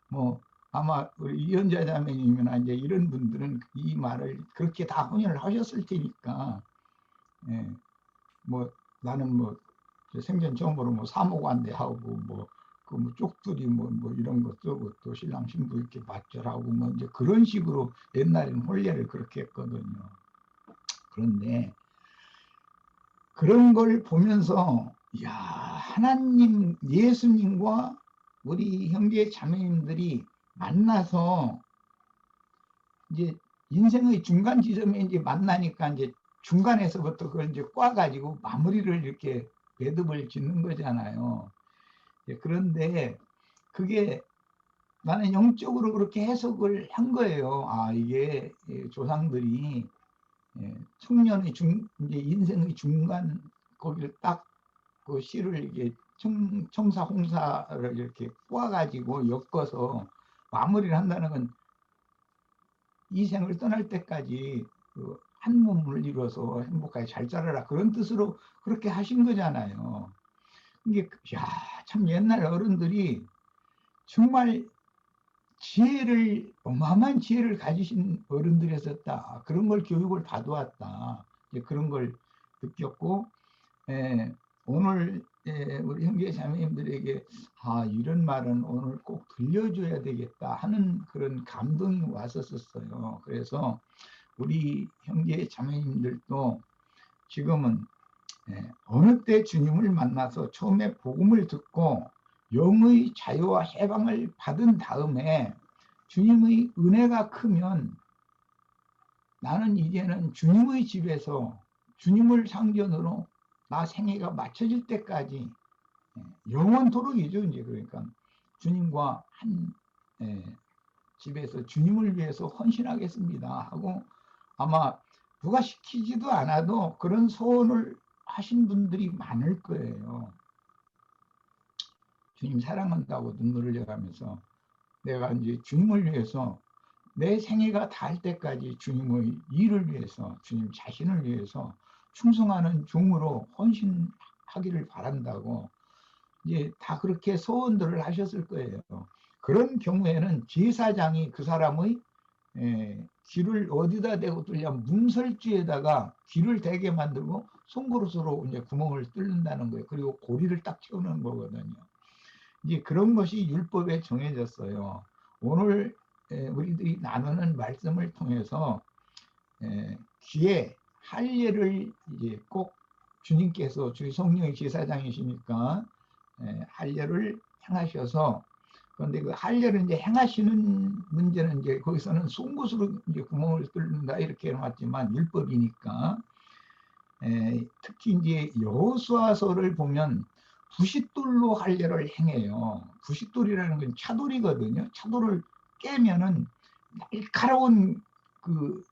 뭐 아마 우리 이현자 자매님이나 이제 이런 분들은 이 말을 그렇게 다 혼인을 하셨을 테니까, 뭐 나는 뭐 생전 처음으로 뭐 사모관대하고 뭐 쪽들이 뭐 이런 것 쓰고 또 신랑 신부 이렇게 맞절하고 뭐 이제 그런 식으로 옛날에는 혼례를 그렇게 했거든요. 그런데 그런 걸 보면서 야, 하나님 예수님과 우리 형제 자매님들이 만나서 이제 인생의 중간 지점에 이제 만나니까 이제 중간에서부터 그걸 이제 꽈가지고 마무리를 이렇게 매듭을 짓는 거잖아요. 그런데 그게 나는 영적으로 그렇게 해석을 한 거예요. 아, 이게 조상들이 청년의 이제 인생의 중간 거기를 딱 그 실을 이게 청사 홍사를 이렇게 꼬아가지고 엮어서 마무리를 한다는 건 이 생을 떠날 때까지 그 한 몸을 이뤄서 행복하게 잘 자라라 그런 뜻으로 그렇게 하신 거잖아요. 이게 야, 참 옛날 어른들이 정말 지혜를 어마어마한 지혜를 가지신 어른들이었었다. 그런 걸 교육을 받아왔다. 그런 걸 느꼈고 오늘 우리 형제 자매님들에게 아, 이런 말은 오늘 꼭 들려줘야 되겠다 하는 그런 감동이 왔었어요. 그래서 우리 형제 자매님들도 지금은 어느 때 주님을 만나서 처음에 복음을 듣고 영의 자유와 해방을 받은 다음에 주님의 은혜가 크면 나는 이제는 주님의 집에서 주님을 상전으로 나 생애가 맞춰질 때까지 영원토록이죠. 이제 그러니까 주님과 한 집에서 주님을 위해서 헌신하겠습니다 하고 아마 누가 시키지도 않아도 그런 소원을 하신 분들이 많을 거예요. 주님 사랑한다고 눈물을 흘려가면서 내가 이제 주님을 위해서 내 생애가 닿을 때까지 주님의 일을 위해서 주님 자신을 위해서 충성하는 종으로 헌신하기를 바란다고 이제 다 그렇게 소원들을 하셨을 거예요. 그런 경우에는 제사장이 그 사람의 귀를 어디다 대고 뚫냐면 문설주에다가 귀를 대게 만들고 송그릇으로 이제 구멍을 뚫는다는 거예요. 그리고 고리를 딱 채우는 거거든요. 이제 그런 것이 율법에 정해졌어요. 오늘 우리들이 나누는 말씀을 통해서 귀에 할례를 이제 꼭 주님께서 주의 성령의 제사장이시니까 할례를 행하셔서 그런데 그 할례를 이제 행하시는 문제는 이제 거기서는 송곳으로 이제 구멍을 뚫는다 이렇게 해놨지만 율법이니까. 특히 이제 여호수아서를 보면 부싯돌로 할례를 행해요. 부싯돌이라는 건 차돌이거든요. 차돌을 깨면은 날카로운 그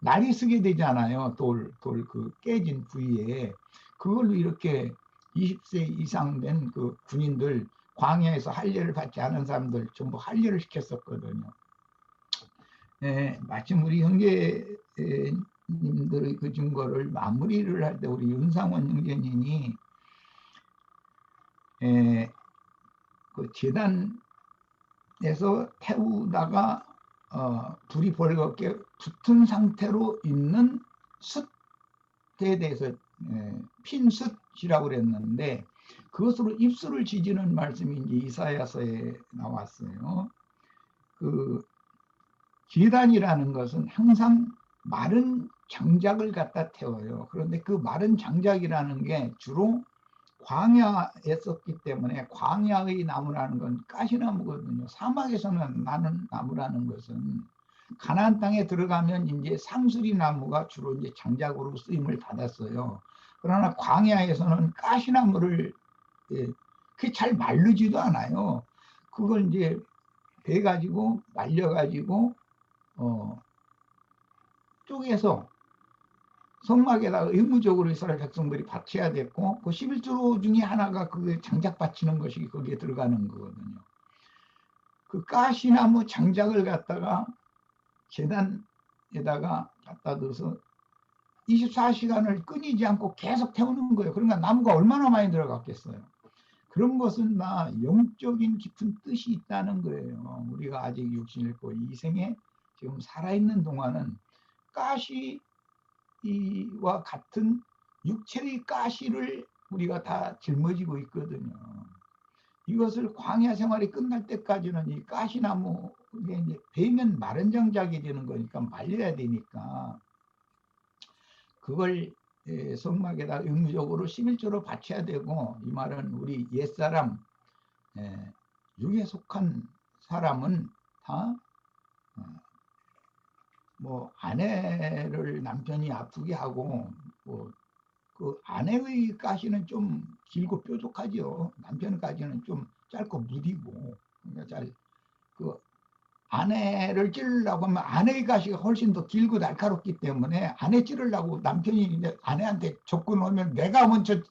날이 쓰게 되잖아요. 그 깨진 부위에. 그걸로 이렇게 20세 이상 된 그 군인들, 광야에서 할례를 받지 않은 사람들 전부 할례를 시켰었거든요. 마침 우리 형제님들의 그 증거를 마무리를 할 때 우리 윤상원 형제님이 그 재단에서 태우다가 불이 벌겋게 붙은 상태로 있는 숯에 대해서 핀 숯이라고 그랬는데 그것으로 입술을 지지는 말씀이 이제 이사야서에 나왔어요. 그 제단이라는 것은 항상 마른 장작을 갖다 태워요. 그런데 그 마른 장작이라는 게 주로 광야에 썼기 때문에 광야의 나무라는 건 가시나무거든요. 사막에서는 나는 나무라는 것은 가나안 땅에 들어가면 이제 상수리 나무가 주로 이제 장작으로 쓰임을 받았어요. 그러나 광야에서는 가시나무를 그게 잘 마르지도 않아요. 그걸 이제 배 가지고 말려 가지고 쪼개서 성막에다가 의무적으로 이스라엘 백성들이 바쳐야 됐고 그 11조 중에 하나가 그 장작 바치는 것이 거기에 들어가는 거거든요. 그 가시나무 장작을 갖다가 제단에다가 갖다 둬서 24시간을 끊이지 않고 계속 태우는 거예요. 그러니까 나무가 얼마나 많이 들어갔겠어요. 그런 것은 다 영적인 깊은 뜻이 있다는 거예요. 우리가 아직 육신을 입고 이 생에 지금 살아있는 동안은 가시와 같은 육체의 가시를 우리가 다 짊어지고 있거든요. 이것을 광야 생활이 끝날 때까지는 이 가시나무, 이게 이제 베면 마른 장작이 되는 거니까 말려야 되니까 그걸 성막에다 의무적으로 11조로 바쳐야 되고, 이 말은 우리 옛사람, 육에 속한 사람은 다 뭐 아내를 남편이 아프게 하고 뭐 그 아내의 가시는 좀 길고 뾰족하죠. 남편까지는 좀 짧고 무디고. 그러니까 그 아내를 찌르려고 하면 아내의 가시가 훨씬 더 길고 날카롭기 때문에 아내 찌르려고 남편이 이제 아내한테 접근하면 내가 먼저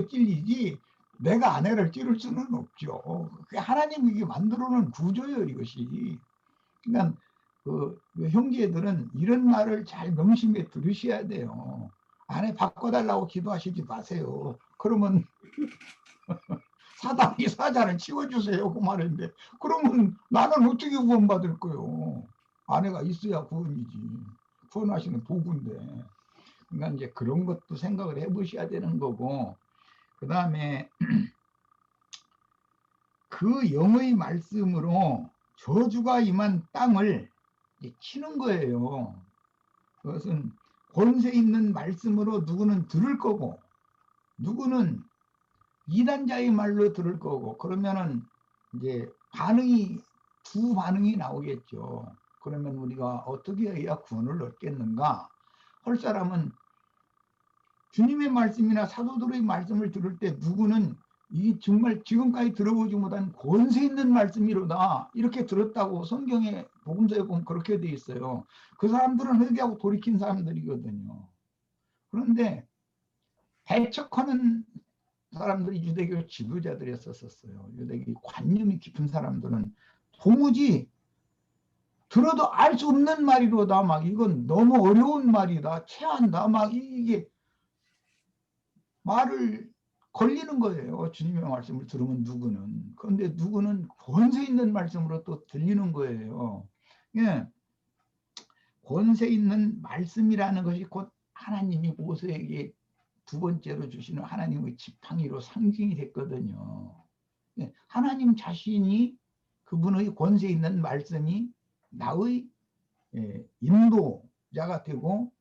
찔리지 내가 아내를 찌를 수는 없죠. 그게 하나님이 이게 만들어 놓은 구조예요, 이것이. 그러니까 그 형제들은 이런 말을 잘 명심해 들으셔야 돼요. 아내 바꿔달라고 기도하시지 마세요. 그러면 사단이 사자를 치워주세요 그 말인데, 그러면 나는 어떻게 구원받을 거요? 아내가 있어야 구원이지. 구원하시는 도구인데. 그러니까 이제 그런 것도 생각을 해보셔야 되는 거고, 그 다음에 그 영의 말씀으로 저주가 임한 땅을 치는 거예요. 그것은 권세 있는 말씀으로 누구는 들을 거고 누구는 이단자의 말로 들을 거고, 그러면은 이제 두 반응이 나오겠죠. 그러면 우리가 어떻게 해야 구원을 얻겠는가? 할 사람은 주님의 말씀이나 사도들의 말씀을 들을 때 누구는 이 정말 지금까지 들어보지 못한 권세 있는 말씀이로다 이렇게 들었다고 성경에 복음서에 보면 그렇게 돼 있어요. 그 사람들은 회개하고 돌이킨 사람들이거든요. 그런데 배척하는 사람들이 유대교 지도자들이었었어요. 유대교 관념이 깊은 사람들은 도무지 들어도 알 수 없는 말이로다, 막 이건 너무 어려운 말이다, 체한다, 막 이게 말을 걸리는 거예요. 주님의 말씀을 들으면 누구는. 그런데 누구는 권세 있는 말씀으로 또 들리는 거예요. 예. 권세 있는 말씀이라는 것이 곧 하나님이 모세에게 두 번째로 주시는 하나님의 지팡이로 상징이 됐거든요. 예. 하나님 자신이 그분의 권세 있는 말씀이 나의 인도자가 되고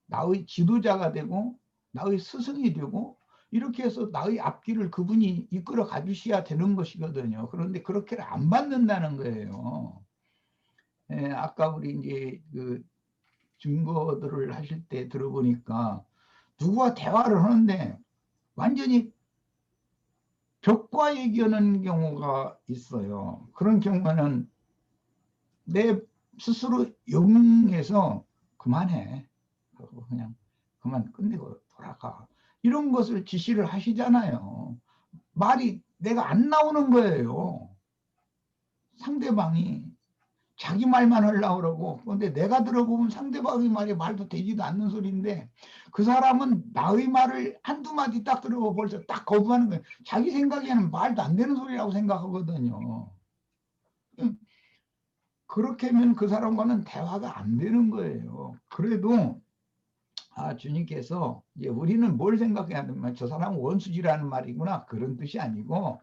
나의 지도자가 되고 나의 스승이 되고 이렇게 해서 나의 앞길을 그분이 이끌어 가주셔야 되는 것이거든요. 그런데 그렇게를 안 받는다는 거예요. 예, 아까 우리 이제 그 증거들을 하실 때 들어보니까 누구와 대화를 하는데 완전히 벽과 얘기하는 경우가 있어요. 그런 경우는 내 스스로 영해서 그만해. 그냥 그만 끝내고 돌아가. 이런 것을 지시를 하시잖아요. 말이 내가 안 나오는 거예요. 상대방이 자기 말만 하려고 그러고, 근데 내가 들어보면 상대방의 말이 말도 되지도 않는 소리인데 그 사람은 나의 말을 한두 마디 딱 들어보고 벌써 딱 거부하는 거예요. 자기 생각에는 말도 안 되는 소리라고 생각하거든요. 그렇게 하면 그 사람과는 대화가 안 되는 거예요. 그래도 주님께서 이제 우리는 뭘 생각해야 되면 저 사람은 원수지라는 말이구나 그런 뜻이 아니고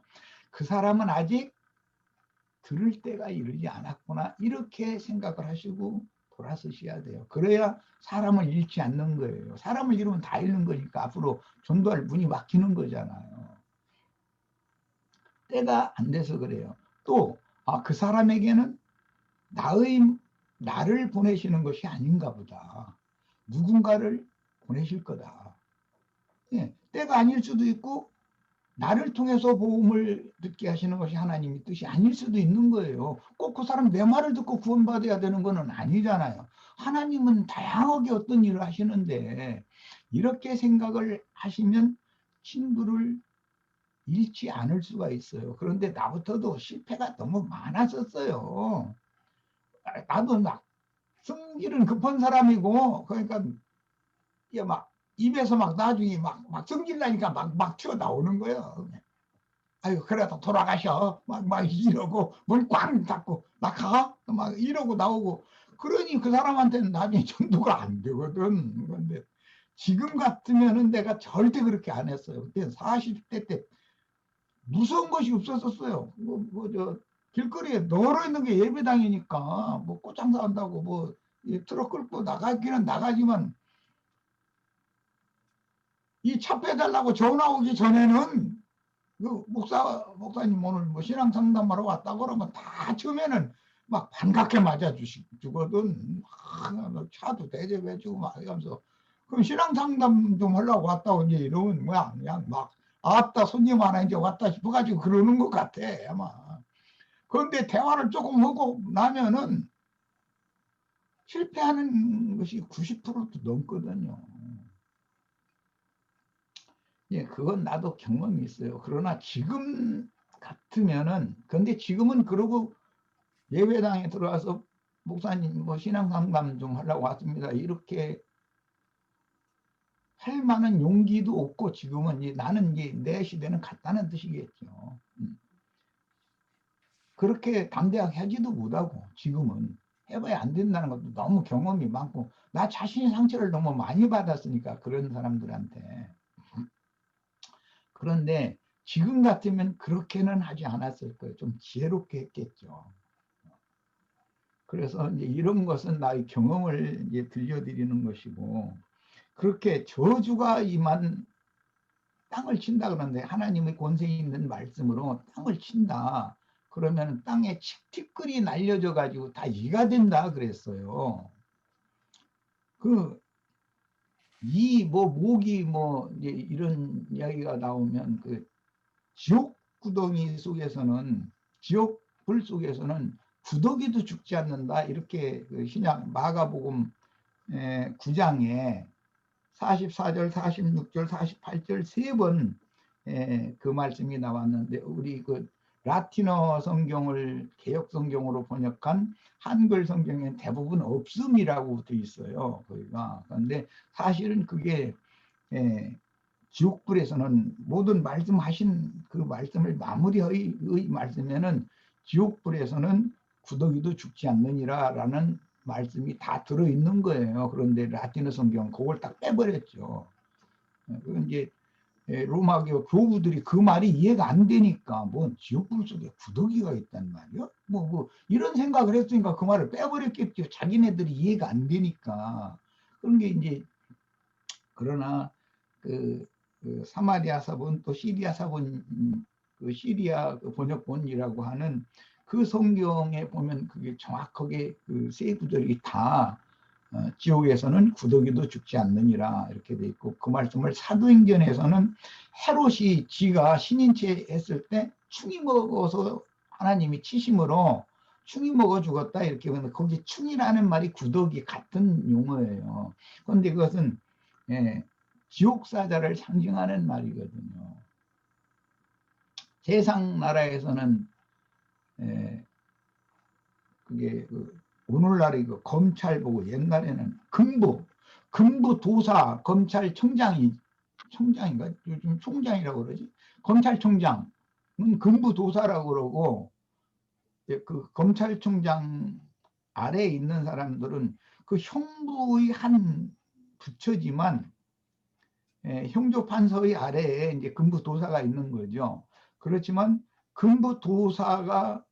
그 사람은 아직 들을 때가 이르지 않았구나 이렇게 생각을 하시고 돌아서셔야 돼요. 그래야 사람을 잃지 않는 거예요. 사람을 잃으면 다 잃는 거니까 앞으로 전도할 문이 막히는 거잖아요. 때가 안 돼서 그래요. 또 그 사람에게는 나를 보내시는 것이 아닌가 보다. 누군가를 보내실 거다. 예, 때가 아닐 수도 있고 나를 통해서 복음을 듣게 하시는 것이 하나님의 뜻이 아닐 수도 있는 거예요. 꼭 그 사람 내 말을 듣고 구원받아야 되는 건 아니잖아요. 하나님은 다양하게 어떤 일을 하시는데 이렇게 생각을 하시면 친구를 잃지 않을 수가 있어요. 그런데 나부터도 실패가 너무 많았었어요. 나도 막 성질은 급한 사람이고 그러니까 이게 막 입에서 막 나중에 막 성질 나니까 막 튀어나오는 거예요. 아유 그래도 돌아가셔 막 이러고 문 꽝 닫고 나가 막 이러고 나오고 그러니 그 사람한테는 나중에 전도가 안 되거든. 그런데 지금 같으면은 내가 절대 그렇게 안 했어요. 그때 40대 때 무서운 것이 없었었어요. 저 길거리에 널어 있는 게 예배당이니까 뭐 꽃장사 한다고 뭐 트럭 끌고 나가기는 나가지만 이 차 빼달라고 전화 오기 전에는 그 목사님 오늘 뭐 신앙 상담하러 왔다고 그러면 다 처음에는 막 반갑게 맞아주거든. 차도 대접해주고 막 이러면서 그럼 신앙 상담 좀 하려고 왔다고 이제 이러면 뭐야 그냥 막 아따 손님 하나 이제 왔다 싶어가지고 그러는 것 같아 아마. 그런데 대화를 조금 하고 나면은 실패하는 것이 90%도 넘거든요. 예, 그건 나도 경험이 있어요. 그러나 지금 같으면은, 근데 지금은 그러고 예배당에 들어와서 목사님 뭐 신앙 상담 좀 하려고 왔습니다. 이렇게 할 만한 용기도 없고 지금은 나는 이제 내 시대는 갔다는 뜻이겠죠. 그렇게 담대하게 하지도 못하고 지금은 해봐야 안 된다는 것도 너무 경험이 많고 나 자신이 상처를 너무 많이 받았으니까 그런 사람들한테. 그런데 지금 같으면 그렇게는 하지 않았을 거예요. 좀 지혜롭게 했겠죠. 그래서 이제 이런 것은 나의 경험을 이제 들려드리는 것이고 그렇게 저주가 임한 땅을 친다 그러는데 하나님의 권세 있는 말씀으로 땅을 친다. 그러면 땅에 티끌이 날려져 가지고 다 이가 된다 그랬어요. 모기 이제 이런 이야기가 나오면 지옥 구덩이 속에서는 지옥 불 속에서는 구더기도 죽지 않는다 이렇게 신약 마가복음 9장에 44절, 46절, 48절 세 번 그 말씀이 나왔는데 우리 라틴어 성경을 개역 성경으로 번역한 한글 성경엔 대부분 없음이라고 되어 있어요. 거기가. 그런데 사실은 그게 지옥불에서는 모든 말씀하신 그 말씀을 마무리의 말씀에는 지옥불에서는 구더기도 죽지 않느니라 라는 말씀이 다 들어있는 거예요. 그런데 라틴어 성경 그걸 딱 빼버렸죠. 그건 이제 로마교 교부들이 그 말이 이해가 안 되니까 뭐 지옥불 속에 구더기가 있단 말이요? 뭐 이런 생각을 했으니까 그 말을 빼버렸겠죠. 자기네들이 이해가 안 되니까. 그런 게 이제 그러나 그 사마리아 사본 또 시리아 사본 그 시리아 그 번역본이라고 하는 그 성경에 보면 그게 정확하게 그 세 구절이 다 지옥에서는 구더기도 죽지 않느니라 이렇게 돼 있고, 그 말씀을 사도행전에서는 헤롯이 지가 신인체 했을 때 충이 먹어서 하나님이 치심으로 충이 먹어 죽었다 이렇게 보는데, 거기 충이라는 말이 구더기 같은 용어예요. 그런데 그것은 지옥 사자를 상징하는 말이거든요. 세상 나라에서는 그게 오늘날의 그 검찰 보고 옛날에는 금부 도사 청장인가 요즘 총장이라고 그러지, 검찰총장은 금부 도사라고 그러고, 그 검찰총장 아래에 있는 사람들은 그 형부의 한 부처지만 형조판서의 아래에 이제 금부 도사가 있는 거죠. 그렇지만 금부 도사가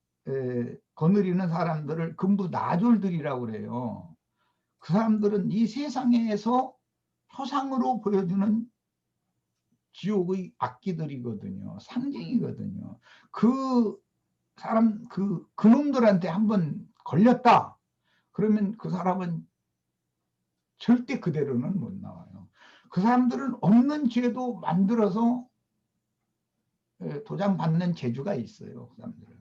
거느리는 사람들을 금부 나졸들이라고 그래요. 그 사람들은 이 세상에서 표상으로 보여주는 지옥의 악기들이거든요. 상징이거든요. 그 사람, 그놈들한테 한번 걸렸다 그러면 그 사람은 절대 그대로는 못 나와요. 그 사람들은 없는 죄도 만들어서 도장 받는 재주가 있어요. 그 사람들은.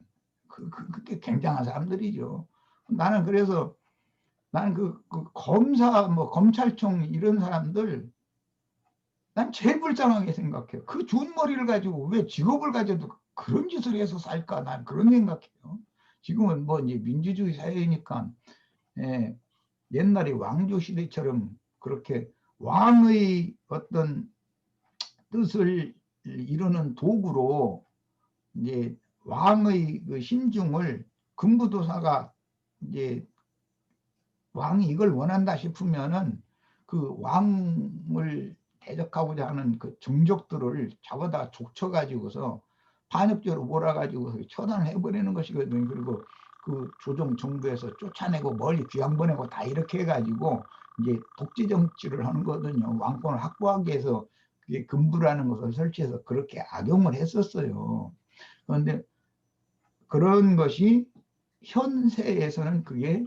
그게 굉장한 사람들이죠. 나는 그 검사, 검찰총 이런 사람들 난 제일 불쌍하게 생각해요. 그 좋은 머리를 가지고 왜 직업을 가져도 그런 짓을 해서 살까? 난 그런 생각해요. 지금은 뭐 이제 민주주의 사회니까 옛날에 왕조 시대처럼 그렇게 왕의 어떤 뜻을 이루는 도구로 이제 왕의 그 심중을 금부도사가 이제 왕이 이걸 원한다 싶으면은 그 왕을 대적하고자 하는 그 정족들을 잡아다 족쳐가지고서 반역죄로 몰아가지고 처단을 해버리는 것이거든요. 그리고 그 조정 정부에서 쫓아내고 멀리 귀양 보내고 다 이렇게 해가지고 이제 독재 정치를 하는 거거든요. 왕권을 확보하기 위해서 그게 금부라는 것을 설치해서 그렇게 악용을 했었어요. 그런데 그런 것이 현세에서는 그게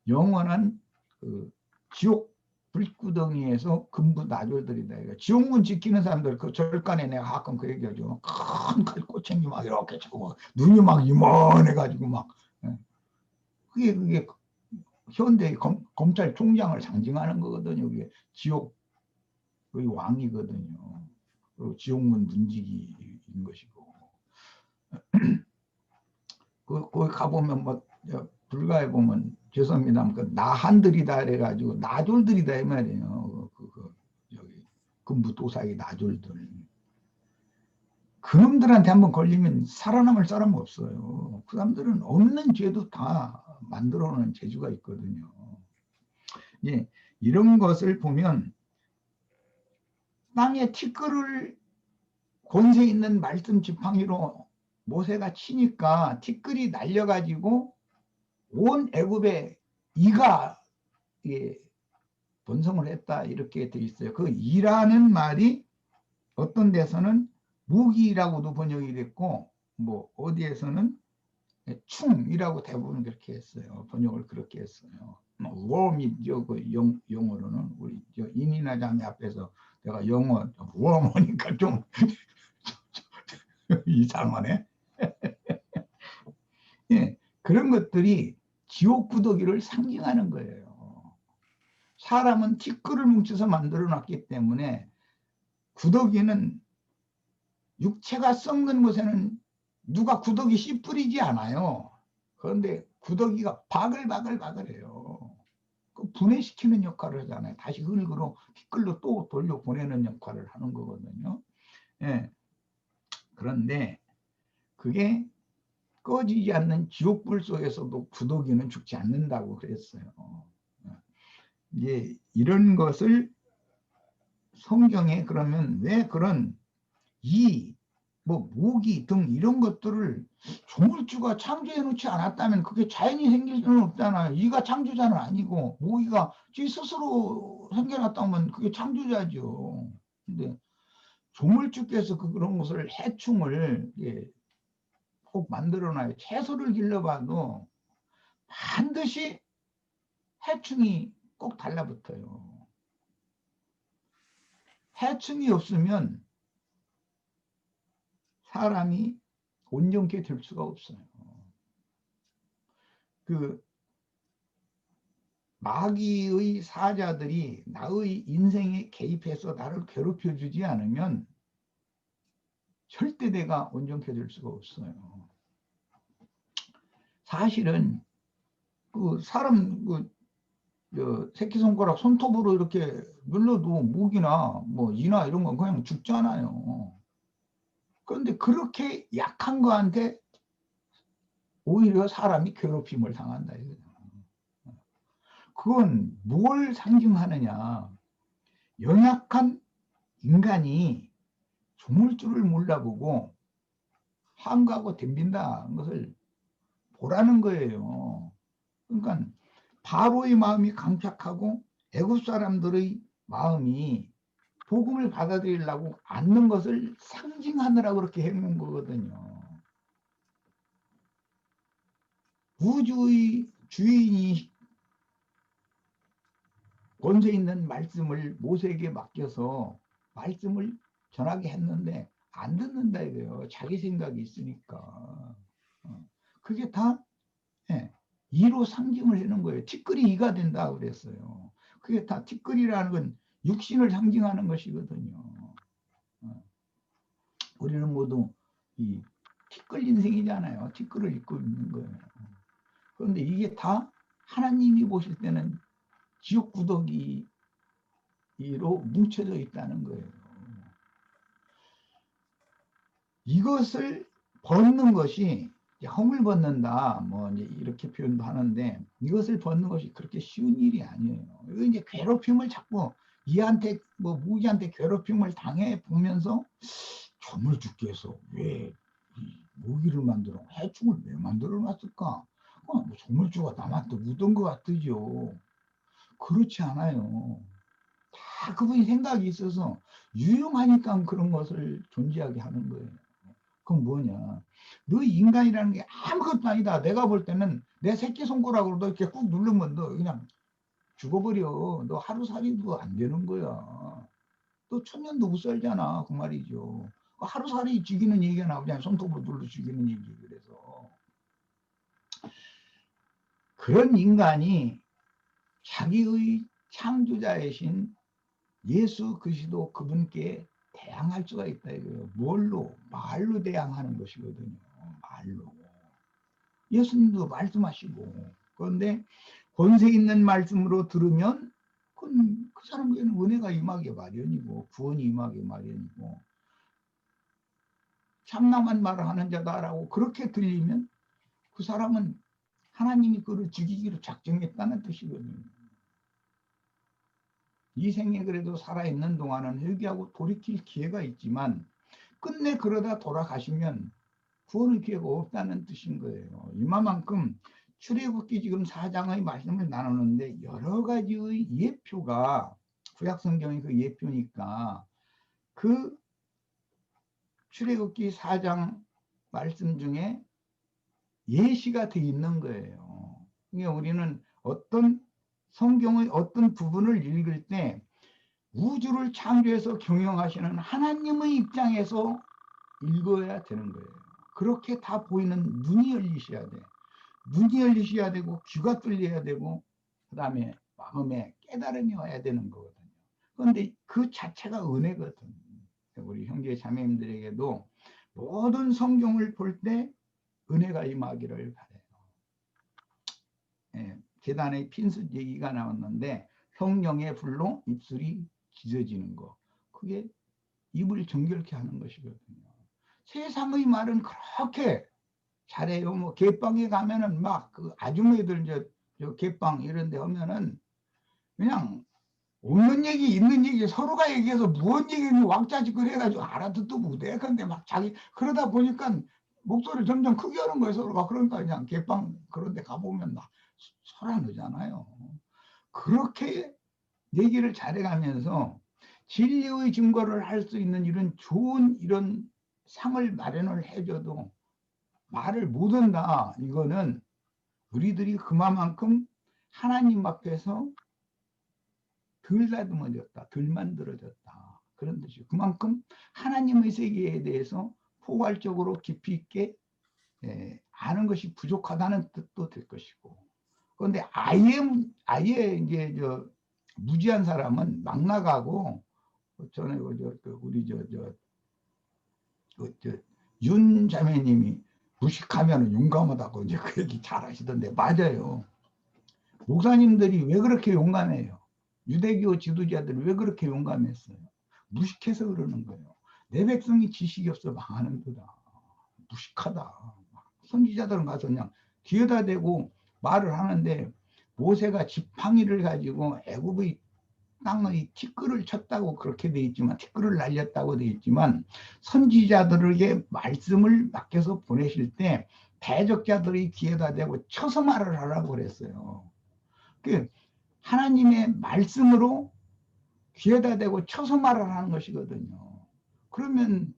영원한 그 지옥 불구덩이에서 금부 나졸들이다. 지옥문 지키는 사람들 그 절간에 내가 가끔 그 얘기하죠. 큰 꼬챙이 막 이렇게 치고 눈이 막 이만해가지고 막 그게 현대 검찰총장을 상징하는 거거든요. 그게 지옥의 왕이거든요. 그리고 지옥문 문지기인 것이고. 거기 가보면 뭐 불가에 보면 죄송합니다. 그 나한들이다 그래가지고 나졸들이다 이 말이에요. 여기 금부도사의 나졸들. 그놈들한테 한번 걸리면 살아남을 사람 없어요. 그 사람들은 없는 죄도 다 만들어놓은 재주가 있거든요. 예, 이런 것을 보면 땅에 티끌을 권세 있는 말씀 지팡이로 모세가 치니까 티끌이 날려가지고 온 애굽에 이가 번성을 했다 이렇게 돼 있어요. 그 이라는 말이 어떤 데서는 무기라고도 번역이 됐고 뭐 어디에서는 충이라고 대부분 그렇게 했어요. 번역을 그렇게 했어요. 웜이죠. 그 영어로는 우리 인이나 자매 앞에서 내가 영어 웜 하니까 좀 이상하네. 예, 그런 것들이 지옥 구더기를 상징하는 거예요. 사람은 티끌을 뭉쳐서 만들어 놨기 때문에 구더기는 육체가 썩는 곳에는 누가 구더기 씨 뿌리지 않아요. 그런데 구더기가 바글바글바글해요. 그 분해시키는 역할을 하잖아요. 다시 흙으로 티끌로 또 돌려보내는 역할을 하는 거거든요. 예. 그런데 그게 꺼지지 않는 지옥불 속에서도 구더기는 죽지 않는다고 그랬어요. 이제 이런 것을 성경에 그러면 왜 그런 모기 등 이런 것들을 조물주가 창조해 놓지 않았다면 그게 자연히 생길 수는 없잖아요. 이가 창조자는 아니고 모기가 지 스스로 생겨났다면 그게 창조자죠. 근데 조물주께서 그런 것을 해충을 꼭 만들어놔요. 채소를 길러봐도 반드시 해충이 꼭 달라붙어요. 해충이 없으면 사람이 온전케 될 수가 없어요. 그 마귀의 사자들이 나의 인생에 개입해서 나를 괴롭혀 주지 않으면 절대 내가 온전케 될 수가 없어요. 사실은 그 사람 새끼손가락 손톱으로 이렇게 눌러도 목이나 뭐 이나 이런 건 그냥 죽잖아요. 그런데 그렇게 약한 거한테 오히려 사람이 괴롭힘을 당한다 이거죠. 그건 뭘 상징하느냐? 연약한 인간이 조물주를 몰라보고 한가하고 덤빈다는 것을 보라는 거예요. 그러니까 바로의 마음이 강팍하고 애굽 사람들의 마음이 복음을 받아들이려고 않는 것을 상징하느라고 그렇게 해놓은 거거든요. 우주의 주인이 권세 있는 말씀을 모세에게 맡겨서 말씀을 전하게 했는데 안 듣는다 이거예요. 자기 생각이 있으니까. 그게 다 이로 상징을 해놓은 거예요. 티끌이 이가 된다 그랬어요. 그게 다 티끌이라는 건 육신을 상징하는 것이거든요. 우리는 모두 이 티끌 인생이잖아요. 티끌을 입고 있는 거예요. 그런데 이게 다 하나님이 보실 때는 지옥 구더기로 뭉쳐져 있다는 거예요. 이것을 벗는 것이 허물 벗는다, 뭐 이제 이렇게 표현도 하는데 이것을 벗는 것이 그렇게 쉬운 일이 아니에요. 이거 이제 괴롭힘을 자꾸 이한테 뭐 무기한테 괴롭힘을 당해 보면서 조물주께서 왜 이 무기를 만들어 해충을 왜 만들어 놨을까? 뭐 조물주가 남한테 묻은 것 같으죠. 그렇지 않아요. 다 그분이 생각이 있어서 유용하니까 그런 것을 존재하게 하는 거예요. 그건 뭐냐? 너 인간이라는 게 아무것도 아니다. 내가 볼 때는 내 새끼손가락으로 너 이렇게 꾹 누르면 너 그냥 죽어버려. 너 하루살이도 안 되는 거야. 너 천년도 못 살잖아. 그 말이죠. 하루살이 죽이는 얘기가 나오잖아요. 손톱으로 눌러 죽이는 얘기. 그래서 그런 인간이 자기의 창조자이신 예수 그리스도 그분께 대항할 수가 있다 이거예요. 뭘로? 말로 대항하는 것이거든요. 말로. 예수님도 말씀하시고. 그런데 권세 있는 말씀으로 들으면 그건 그 사람에게는 은혜가 임하기 마련이고 구원이 임하기 마련이고 참남한 말을 하는 자다라고 그렇게 들리면 그 사람은 하나님이 그를 죽이기로 작정했다는 뜻이거든요. 이 생에 그래도 살아있는 동안은 회개하고 돌이킬 기회가 있지만 끝내 그러다 돌아가시면 구원의 기회가 없다는 뜻인 거예요. 이만큼 출애굽기 지금 4장의 말씀을 나누는데 여러 가지의 예표가 구약성경의 그 예표니까 그 출애굽기 4장 말씀 중에 예시가 돼 있는 거예요. 그러니까 우리는 어떤 성경의 어떤 부분을 읽을 때 우주를 창조해서 경영하시는 하나님의 입장에서 읽어야 되는 거예요. 그렇게 다 보이는 눈이 열리셔야 돼. 눈이 열리셔야 되고 귀가 뚫려야 되고 그 다음에 마음에 깨달음이 와야 되는 거거든요. 그런데 그 자체가 은혜거든요. 우리 형제 자매님들에게도 모든 성경을 볼 때 은혜가 임하기를 바라요. 계단에 핀셋 얘기가 나왔는데 성령의 불로 입술이 찢어지는 거, 그게 입을 정결케 하는 것이거든요. 세상의 말은 그렇게 잘해요. 뭐 개빵에 가면은 막 그 아주머니들 저 개빵 이런 데 하면은 그냥 없는 얘기 있는 얘기 서로가 얘기해서 무언 얘기인지 왁자지껄 해가지고 알아듣도 못해. 근데 막 자기 그러다 보니까 목소리를 점점 크게 하는 거예요. 서로가. 그러니까 그냥 개빵 그런 데 가보면 막 소란하잖아요. 그렇게 얘기를 잘해가면서 진리의 증거를 할 수 있는 이런 좋은 이런 상을 마련을 해줘도 말을 못한다. 이거는 우리들이 그만큼 하나님 앞에서 덜 다듬어졌다, 덜 만들어졌다. 그런 뜻이에요. 그만큼 하나님의 세계에 대해서 포괄적으로 깊이 있게 아는 것이 부족하다는 뜻도 될 것이고. 그런데 아예 이제 무지한 사람은 막 나가고, 전에 우리 윤 자매님이 무식하면 용감하다고 이제 그 얘기 잘 하시던데, 맞아요. 목사님들이 왜 그렇게 용감해요? 유대교 지도자들이 왜 그렇게 용감했어요? 무식해서 그러는 거예요. 내 백성이 지식이 없어 망하는 거다. 무식하다. 선지자들은 가서 그냥 뒤에다 대고 말을 하는데, 모세가 지팡이를 가지고 애굽의 땅의 티끌을 쳤다고 그렇게 돼 있지만, 티끌을 날렸다고 돼 있지만, 선지자들에게 말씀을 맡겨서 보내실 때 대적자들의 귀에다 대고 쳐서 말을 하라고 그랬어요. 그 하나님의 말씀으로 귀에다 대고 쳐서 말을 하는 것이거든요. 그러면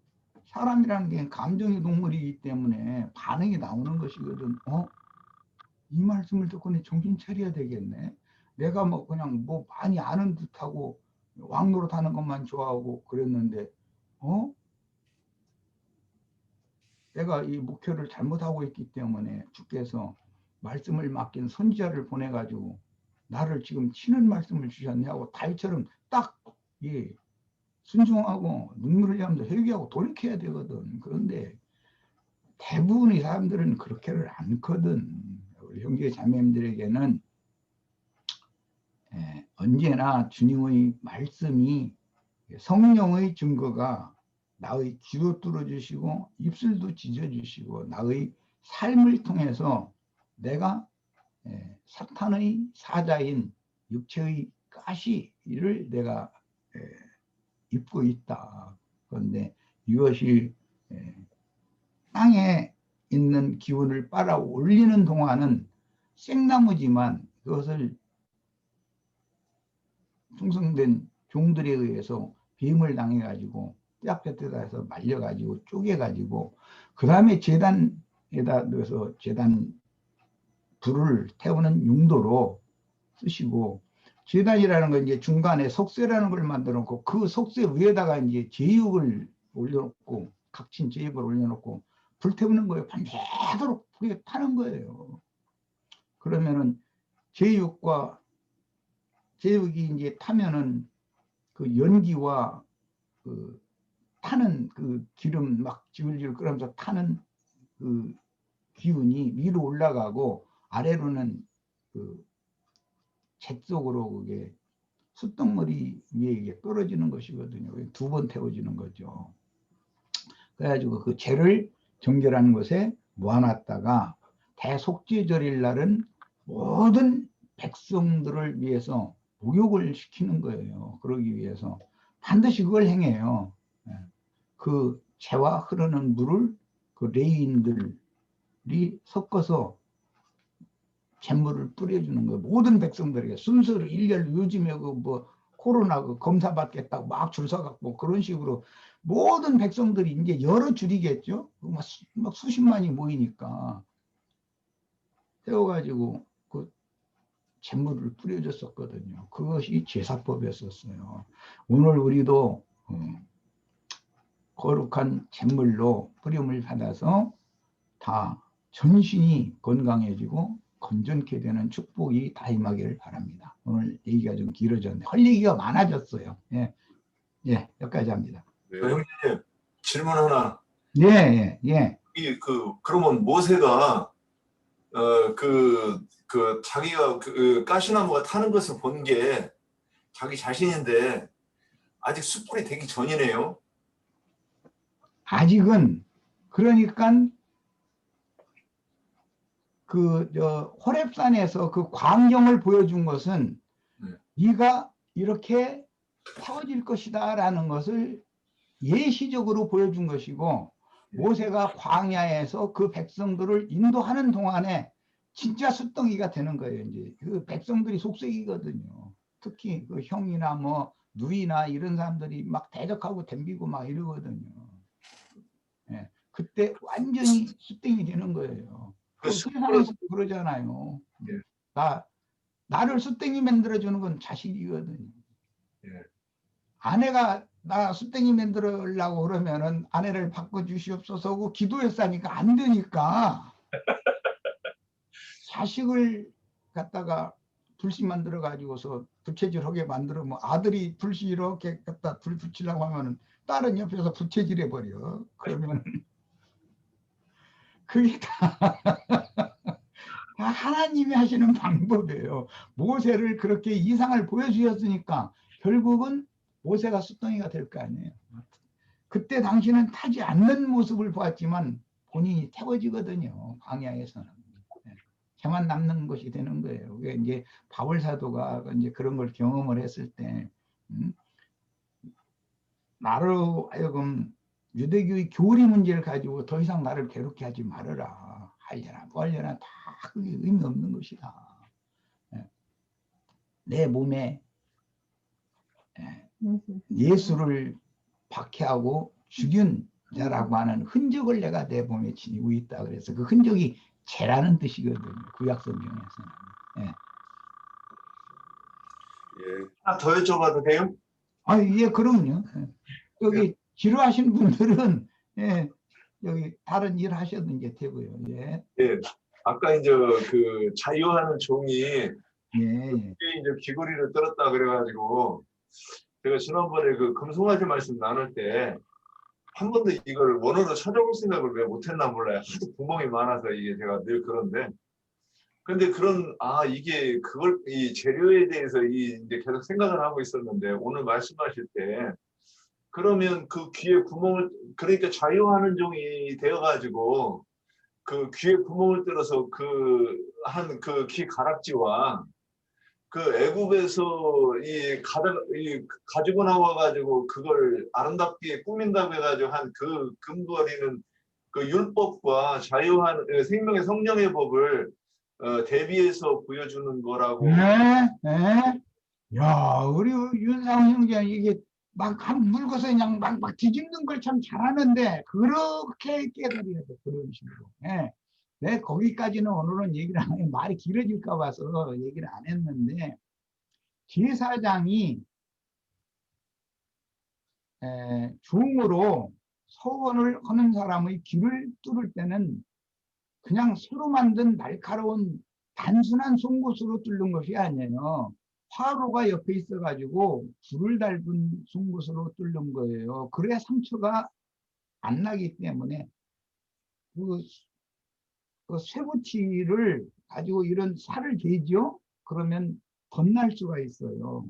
사람이라는 게 감정의 동물이기 때문에 반응이 나오는 것이거든. 이 말씀을 듣고 내 정신 차려야 되겠네. 내가 뭐 그냥 뭐 많이 아는 듯하고 왕노릇 하는 것만 좋아하고 그랬는데, 내가 이 목표를 잘못하고 있기 때문에 주께서 말씀을 맡긴 선지자를 보내가지고 나를 지금 치는 말씀을 주셨네 하고 다윗처럼 딱 순종하고 눈물을 흘리면서 회개하고 돌이켜야 되거든. 그런데 대부분의 사람들은 그렇게를 않거든. 우리 형제 자매님들에게는 언제나 주님의 말씀이 성령의 증거가 나의 귀도 뚫어주시고 입술도 찢어주시고 나의 삶을 통해서 내가 사탄의 사자인 육체의 가시를 내가 입고 있다. 그런데 이것이 땅에 있는 기운을 빨아 올리는 동안은 생나무지만, 그것을 충성된 종들에 의해서 뱀을 당해가지고 뼈뼈에다 해서 말려가지고 쪼개가지고 그 다음에 제단에다 넣어서 제단 불을 태우는 용도로 쓰시고, 제단이라는 건 이제 중간에 석쇠라는 걸 만들어 놓고 그 석쇠 위에다가 이제 제육을 올려놓고, 각진 제육을 올려놓고 불 태우는 거예요. 밤새도록 불에 타는 거예요. 그러면은 제육이 이제 타면은 그 연기와 그 타는 그 기름 막 지글지글 끓으면서 타는 그 기운이 위로 올라가고 아래로는 그 jet 속으로 그게 숯덩어리 위에 이게 떨어지는 것이거든요. 2번 태워지는 거죠. 그래가지고 그 재를 정결하는 곳에 모아놨다가 대속죄절일 날은 모든 백성들을 위해서 목욕을 시키는 거예요. 그러기 위해서 반드시 그걸 행해요. 그 재와 흐르는 물을 그 레위인들이 섞어서 잿물을 뿌려주는 거예요. 모든 백성들에게 순서를 일렬로, 요즘에 그 뭐 코로나 그 검사 받겠다고 막 줄 서갖고 그런 식으로 모든 백성들이 이제 여러 줄이겠죠. 막 수십만이 모이니까 세워가지고 그 잿물을 뿌려줬었거든요. 그것이 제사법이었었어요. 오늘 우리도 거룩한 잿물로 뿌림을 받아서 다 전신이 건강해지고 건전케 되는 축복이 다 임하기를 바랍니다. 오늘 얘기가 좀 길어졌네. 할 얘기가 많아졌어요. 예, 여기까지 합니다. 네. 형님, 질문 하나. 예. 그러면 모세가 자기가 가시나무가 타는 것을 본 게 자기 자신인데 아직 숯불이 되기 전이네요. 아직은, 그러니까 호렙산에서 그 광경을 보여준 것은 네가 이렇게 태워질 것이다 라는 것을 예시적으로 보여준 것이고, 모세가 광야에서 그 백성들을 인도하는 동안에 진짜 숯덩이가 되는 거예요. 이제 그 백성들이 속색이거든요. 특히 그 형이나 뭐 누이나 이런 사람들이 막 대적하고 덤비고 막 이러거든요. 예, 그때 완전히 수땡이 되는 거예요. 그 세상에서 그러잖아요. 예. 나를 수땡이 만들어주는 건 자식이거든요. 예. 아내가 나 수땡이 만들으려고 그러면은 아내를 바꿔주시옵소서 하고 기도했으니까 안 되니까 자식을 갖다가 불씨 만들어 가지고서 부채질하게 만들면 아들이 불씨 이렇게 갖다 불 붙이려고 하면은 딸은 옆에서 부채질해 버려. 그러면 그게 다 하나님이 하시는 방법이에요. 모세를 그렇게 이상을 보여주셨으니까 결국은 모세가 수덩이가 될 거 아니에요. 그때 당신은 타지 않는 모습을 보았지만 본인이 태워지거든요. 광야에서는. 저만 남는 것이 되는 거예요. 그게 이제 바울 사도가 이제 그런 걸 경험을 했을 때, 나로 하여금 유대교의 교리 문제를 가지고 더 이상 나를 괴롭게 하지 말아라. 하려나 뭐 하려나 다 그게 의미 없는 것이다. 내 몸에 예수를 박해하고 죽인 자라고 하는 흔적을 내가 내 몸에 지니고 있다. 그래서 그 흔적이 죄라는 뜻이거든요. 구약 성경에서는. 예. 예. 하나 더 여쭤봐도 돼요? 아, 예, 그럼요. 여기 지루하신 분들은 여기 다른 일 하셔도 이제 되고요. 예. 예. 아까 이제 그 자유하는 종이 예. 이제 귀걸이를 떨었다 그래가지고 제가 지난번에 그 금송아지 말씀 나눌 때 한 번도 이걸 원어로 찾아볼 생각을 왜 못했나 몰라요. 하도 구멍이 많아서 이게 제가 늘 그런데. 근데 이게 그걸 이 재료에 대해서 이제 계속 생각을 하고 있었는데 오늘 말씀하실 때 그러면 그 귀에 구멍을 그러니까 자유하는 종이 되어가지고 그 귀에 구멍을 뚫어서 한 그 귀 가락지와 그 애굽에서 가지고 나와가지고 그걸 아름답게 꾸민다고 해가지고 한 그 금거리는 그 율법과 자유한 생명의 성령의 법을 대비해서 보여주는 거라고. 야, 우리 윤상 형제 이게 막 한 물고서 그냥 막 뒤집는 걸 참 잘하는데 그렇게 깨달아야 돼. 그런 식으로. 예. 내 거기까지는 오늘은 얘기를 안 해. 말이 길어질까 봐서 얘기를 안 했는데 제사장이 종으로 서원을 하는 사람의 귀를 뚫을 때는 그냥 새로 만든 날카로운 단순한 송곳으로 뚫는 것이 아니에요. 화로가 옆에 있어가지고 불을 달군 송곳으로 뚫는 거예요. 그래야 상처가 안 나기 때문에 그 쇠붙이를 가지고 이런 살을 베죠. 그러면 덧날 수가 있어요.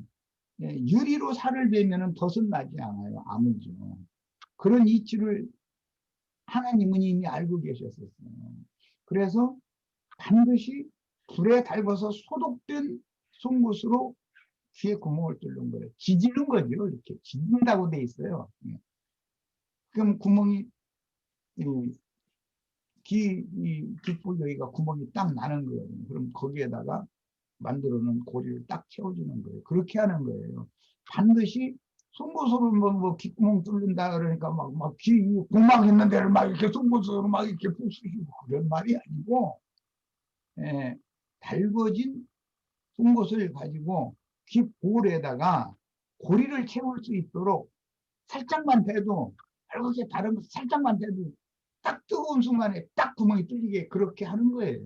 유리로 살을 베면 덧은 나지 않아요. 아무죠. 그런 이치를 하나님은 이미 알고 계셨었어요. 그래서 반드시 불에 달궈서 소독된 송곳으로 귀에 구멍을 뚫는 거예요. 지지는 거죠. 이렇게 지진다고 돼 있어요. 그럼 구멍이 귓볼 여기가 구멍이 딱 나는 거예요. 그럼 거기에다가 만들어 놓은 고리를 딱 채워주는 거예요. 그렇게 하는 거예요. 반드시 송곳으로 뭐 귓구멍 뚫는다 그러니까 귀 구멍 있는 데를 막 이렇게 송곳으로 막 이렇게 부수시고 그런 말이 아니고, 달궈진 송곳을 가지고 귓볼에다가 고리를 채울 수 있도록 살짝만 대도, 빨갛게 다른 거 살짝만 대도 딱 뜨거운 순간에 딱 구멍이 뚫리게 그렇게 하는 거예요.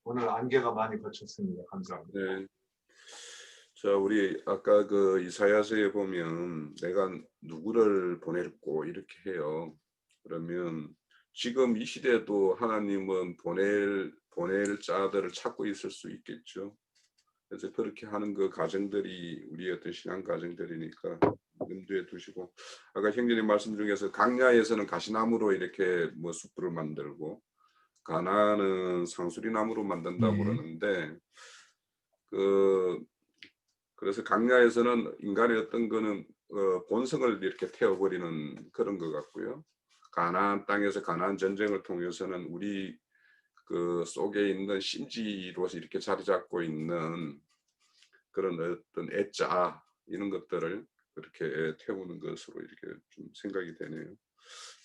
오늘 안개가 많이 거쳤습니다. 감사합니다. 네. 자, 우리 아까 그 이사야서에 보면 내가 누구를 보낼고 이렇게 해요. 그러면 지금 이 시대에도 하나님은 보낼 자들을 찾고 있을 수 있겠죠. 그래서 그렇게 하는 그 가정들이 우리의 어떤 신앙 가정들이니까 염두에 두시고, 아까 형제님 말씀 중에서 강야에서는 가시나무로 이렇게 뭐 숯불을 만들고 가나안은 상수리나무로 만든다고 그러는데 그래서 강야에서는 인간의 어떤 거는 본성을 이렇게 태워버리는 그런 것 같고요. 가나안 땅에서 가나안 전쟁을 통해서는 우리 그 속에 있는 심지로서 이렇게 자리 잡고 있는 그런 어떤 애자 이런 것들을 그렇게 태우는 것으로 이렇게 좀 생각이 되네요.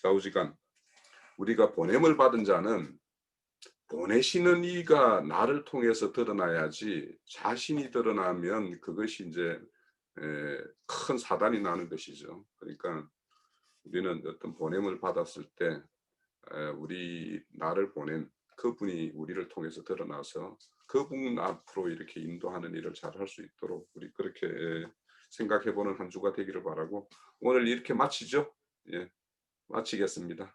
좌우지간 우리가 보냄을 받은 자는 보내시는 이가 나를 통해서 드러나야지 자신이 드러나면 그것이 이제 큰 사단이 나는 것이죠. 그러니까 우리는 어떤 보냄을 받았을 때 우리 나를 보낸 그분이 우리를 통해서 드러나서 그분 앞으로 이렇게 인도하는 일을 잘 할 수 있도록 우리 그렇게 생각해보는 한 주가 되기를 바라고 오늘 이렇게 마치죠. 예, 마치겠습니다.